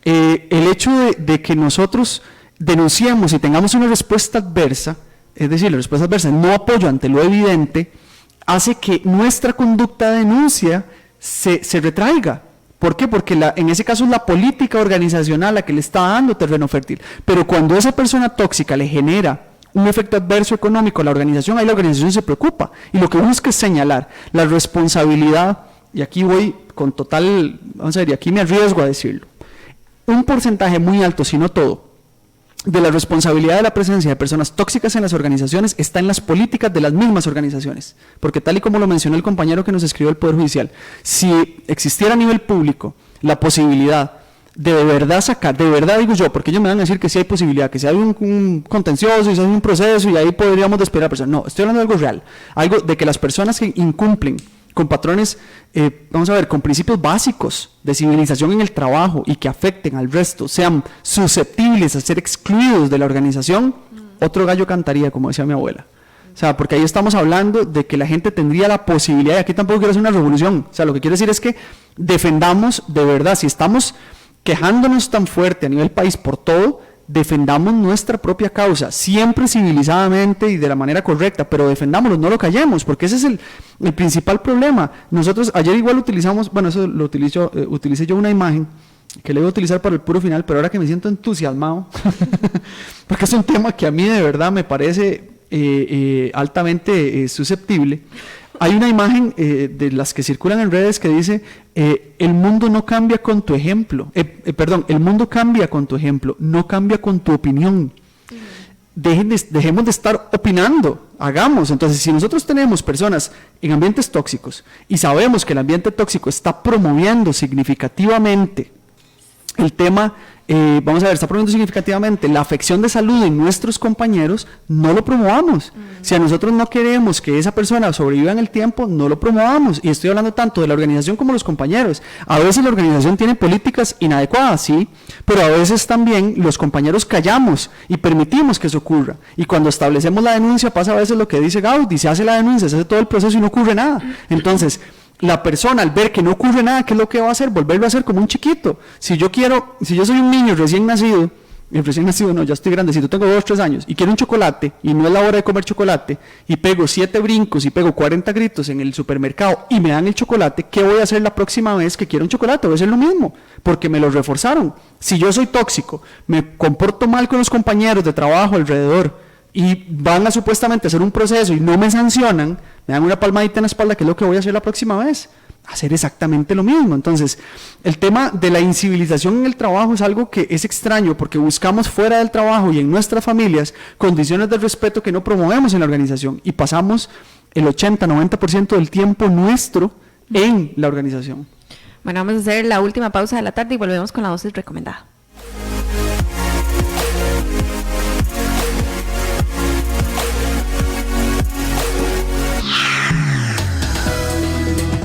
el hecho de que nosotros denunciemos y tengamos una respuesta adversa, es decir, la respuesta adversa, no apoyo ante lo evidente, hace que nuestra conducta de denuncia se retraiga. ¿Por qué? Porque en ese caso es la política organizacional la que le está dando terreno fértil. Pero cuando esa persona tóxica le genera un efecto adverso económico a la organización, ahí la organización se preocupa. Y lo que busca es señalar la responsabilidad, y aquí voy con total, vamos a ver, y aquí me arriesgo a decirlo, un porcentaje muy alto, si no todo, de la responsabilidad de la presencia de personas tóxicas en las organizaciones está en las políticas de las mismas organizaciones, porque tal y como lo mencionó el compañero que nos escribió el Poder Judicial, si existiera a nivel público la posibilidad de verdad sacar, de verdad digo yo, porque ellos me van a decir que sí hay posibilidad, que si hay un contencioso y si hay un proceso y ahí podríamos despedir a personas, no, estoy hablando de algo real, algo de que las personas que incumplen con patrones, vamos a ver, con principios básicos de civilización en el trabajo y que afecten al resto, sean susceptibles a ser excluidos de la organización, otro gallo cantaría, como decía mi abuela. O sea, porque ahí estamos hablando de que la gente tendría la posibilidad, y aquí tampoco quiero hacer una revolución, o sea, lo que quiero decir es que defendamos de verdad, si estamos quejándonos tan fuerte a nivel país por todo, defendamos nuestra propia causa, siempre civilizadamente y de la manera correcta, pero defendámoslo, no lo callemos, porque ese es el principal problema. Nosotros ayer igual utilizamos, bueno, eso lo utilicé yo una imagen que le voy a utilizar para el puro final, pero ahora que me siento entusiasmado, porque es un tema que a mí de verdad me parece altamente susceptible. Hay una imagen de las que circulan en redes que dice, el mundo no cambia con tu ejemplo, el mundo cambia con tu ejemplo, no cambia con tu opinión. Dejemos de estar opinando, hagamos. Entonces, si nosotros tenemos personas en ambientes tóxicos y sabemos que el ambiente tóxico está promoviendo significativamente el tema, vamos a ver, está promoviendo significativamente la afección de salud en nuestros compañeros, no lo promovamos. Si a nosotros no queremos que esa persona sobreviva en el tiempo, no lo promovamos. Y estoy hablando tanto de la organización como de los compañeros. A veces la organización tiene políticas inadecuadas, sí, pero a veces también los compañeros callamos y permitimos que eso ocurra. Y cuando establecemos la denuncia pasa a veces lo que dice Gaudí, se hace la denuncia, se hace todo el proceso y no ocurre nada. Entonces, la persona al ver que no ocurre nada, ¿qué es lo que va a hacer? Volverlo a hacer como un chiquito. Si yo soy un niño recién nacido no, ya estoy grandecito, tengo 2 o 3 años y quiero un chocolate y no es la hora de comer chocolate y pego 7 brincos y pego 40 gritos en el supermercado y me dan el chocolate, ¿qué voy a hacer la próxima vez que quiero un chocolate? Voy a hacer lo mismo, porque me lo reforzaron. Si yo soy tóxico, me comporto mal con los compañeros de trabajo alrededor y van a supuestamente hacer un proceso y no me sancionan, me dan una palmadita en la espalda, ¿qué es lo que voy a hacer la próxima vez? Hacer exactamente lo mismo. Entonces, el tema de la incivilización en el trabajo es algo que es extraño, porque buscamos fuera del trabajo y en nuestras familias condiciones de respeto que no promovemos en la organización y pasamos el 80-90% del tiempo nuestro en la organización. Bueno, vamos a hacer la última pausa de la tarde y volvemos con la dosis recomendada.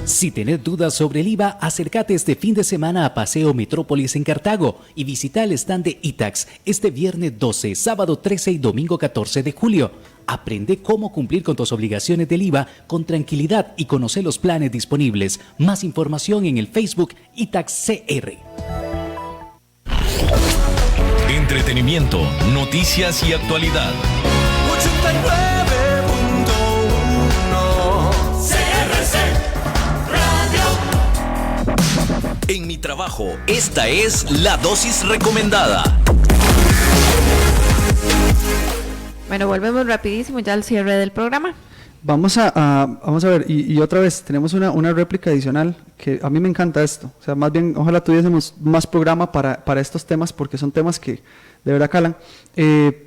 Si tenés dudas sobre el IVA, acércate este fin de semana a Paseo Metrópolis en Cartago y visita el stand de ITAX este viernes 12, sábado 13 y domingo 14 de julio. Aprende cómo cumplir con tus obligaciones del IVA con tranquilidad y conoce los planes disponibles. Más información en el Facebook ITAX CR. Entretenimiento, noticias y actualidad. 89.1 CRC Radio. En mi trabajo, esta es la dosis recomendada. Bueno, volvemos rapidísimo ya al cierre del programa. Vamos a ver, y otra vez, tenemos una réplica adicional, que a mí me encanta esto. O sea, más bien, ojalá tuviésemos más programa para estos temas, porque son temas que de verdad calan.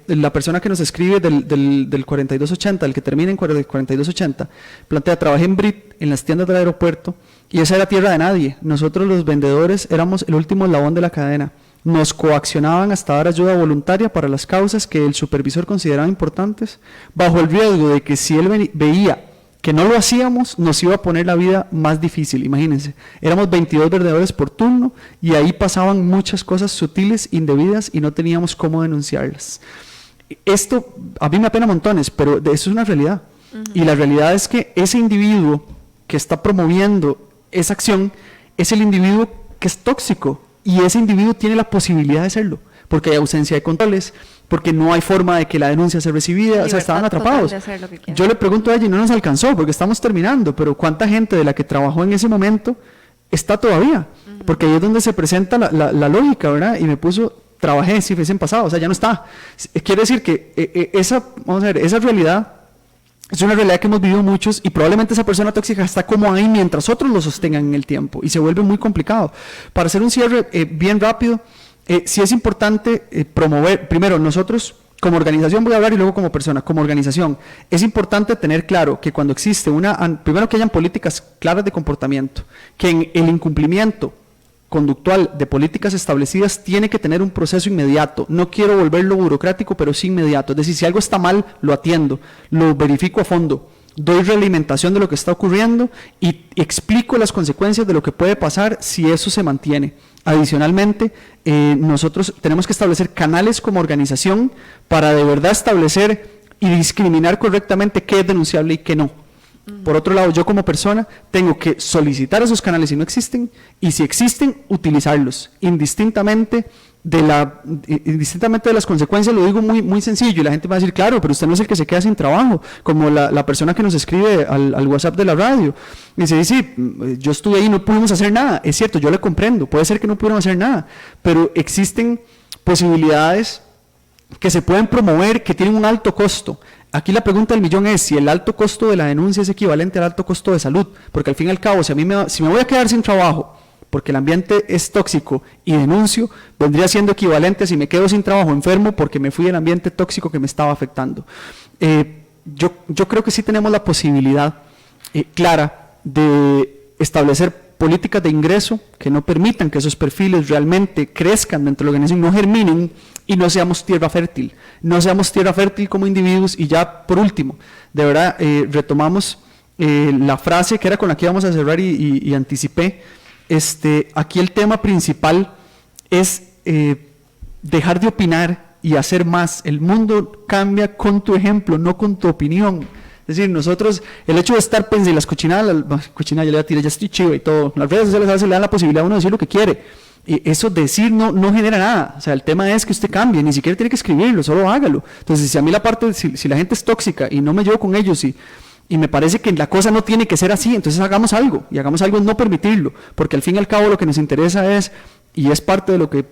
La persona que nos escribe del 4280, el que termina en 4280, plantea: trabajé en Brit, en las tiendas del aeropuerto, y esa era tierra de nadie. Nosotros los vendedores éramos el último eslabón de la cadena. Nos coaccionaban hasta dar ayuda voluntaria para las causas que el supervisor consideraba importantes, bajo el riesgo de que si él veía que no lo hacíamos, nos iba a poner la vida más difícil. Imagínense, éramos 22 vendedores por turno y ahí pasaban muchas cosas sutiles, indebidas, y no teníamos cómo denunciarlas. Esto a mí me apena montones, pero eso es una realidad. Y la realidad es que ese individuo que está promoviendo esa acción es el individuo que es tóxico. Y ese individuo tiene la posibilidad de serlo, porque hay ausencia de controles, porque no hay forma de que la denuncia sea recibida, o sea, estaban atrapados. Yo le pregunto a ella y no nos alcanzó, porque estamos terminando, pero ¿cuánta gente de la que trabajó en ese momento está todavía? Porque ahí es donde se presenta la lógica, ¿verdad? Y me puso, trabajé, si fuese en pasado, o sea, ya no está. Quiere decir que vamos a ver, esa realidad es una realidad que hemos vivido muchos, y probablemente esa persona tóxica está como ahí mientras otros lo sostengan en el tiempo, y se vuelve muy complicado. Para hacer un cierre bien rápido, sí es importante promover, primero nosotros como organización, voy a hablar y luego como persona, como organización, es importante tener claro que cuando existe primero que hayan políticas claras de comportamiento, que en el incumplimiento conductual de políticas establecidas tiene que tener un proceso inmediato. No quiero volverlo burocrático, pero sí inmediato. Es decir, si algo está mal, lo atiendo, lo verifico a fondo, doy realimentación de lo que está ocurriendo y explico las consecuencias de lo que puede pasar si eso se mantiene. Adicionalmente, nosotros tenemos que establecer canales como organización para de verdad establecer y discriminar correctamente qué es denunciable y qué no. Por otro lado, yo como persona tengo que solicitar esos canales si no existen, y si existen, utilizarlos, indistintamente de las consecuencias. Lo digo muy, muy sencillo, y la gente va a decir, claro, pero usted no es el que se queda sin trabajo, como la persona que nos escribe al WhatsApp de la radio, y dice, sí, yo estuve ahí y no pudimos hacer nada. Es cierto, yo le comprendo, puede ser que no pudieron hacer nada, pero existen posibilidades que se pueden promover, que tienen un alto costo. Aquí la pregunta del millón es si el alto costo de la denuncia es equivalente al alto costo de salud, porque al fin y al cabo, si me voy a quedar sin trabajo porque el ambiente es tóxico y denuncio, vendría siendo equivalente a si me quedo sin trabajo enfermo porque me fui del ambiente tóxico que me estaba afectando. Yo creo que sí tenemos la posibilidad clara de establecer políticas de ingreso que no permitan que esos perfiles realmente crezcan dentro de la organización, no germinen y no seamos tierra fértil. No seamos tierra fértil como individuos. Y ya por último, de verdad, retomamos la frase que era con la que íbamos a cerrar y anticipé. Aquí el tema principal es dejar de opinar y hacer más. El mundo cambia con tu ejemplo, no con tu opinión. Es decir, nosotros, el hecho de estar pensando, las cochinadas, ya le voy a tirar, ya estoy chivo y todo, las redes sociales a veces le dan la posibilidad a uno de decir lo que quiere, y eso decir no genera nada. O sea, el tema es que usted cambie, ni siquiera tiene que escribirlo, solo hágalo. Entonces, si a mí la parte, si la gente es tóxica y no me llevo con ellos y me parece que la cosa no tiene que ser así, entonces hagamos algo, y hagamos algo en no permitirlo, porque al fin y al cabo lo que nos interesa es, y es parte de lo que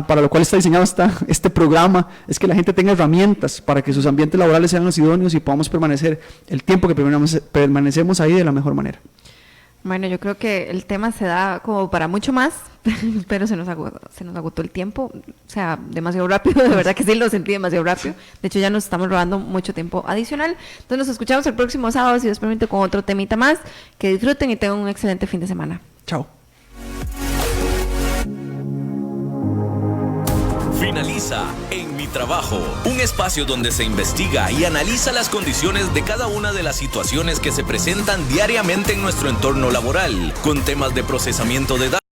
para lo cual está diseñado este programa, es que la gente tenga herramientas para que sus ambientes laborales sean los idóneos y podamos permanecer el tiempo que permanecemos ahí de la mejor manera. Bueno, yo creo que el tema se da como para mucho más, pero se nos agotó el tiempo, o sea, demasiado rápido, de verdad que sí, lo sentí demasiado rápido. De hecho, ya nos estamos robando mucho tiempo adicional. Entonces nos escuchamos el próximo sábado, si Dios permite, con otro temita más. Que disfruten y tengan un excelente fin de semana. Chao. Finaliza En Mi Trabajo, un espacio donde se investiga y analiza las condiciones de cada una de las situaciones que se presentan diariamente en nuestro entorno laboral, con temas de procesamiento de datos.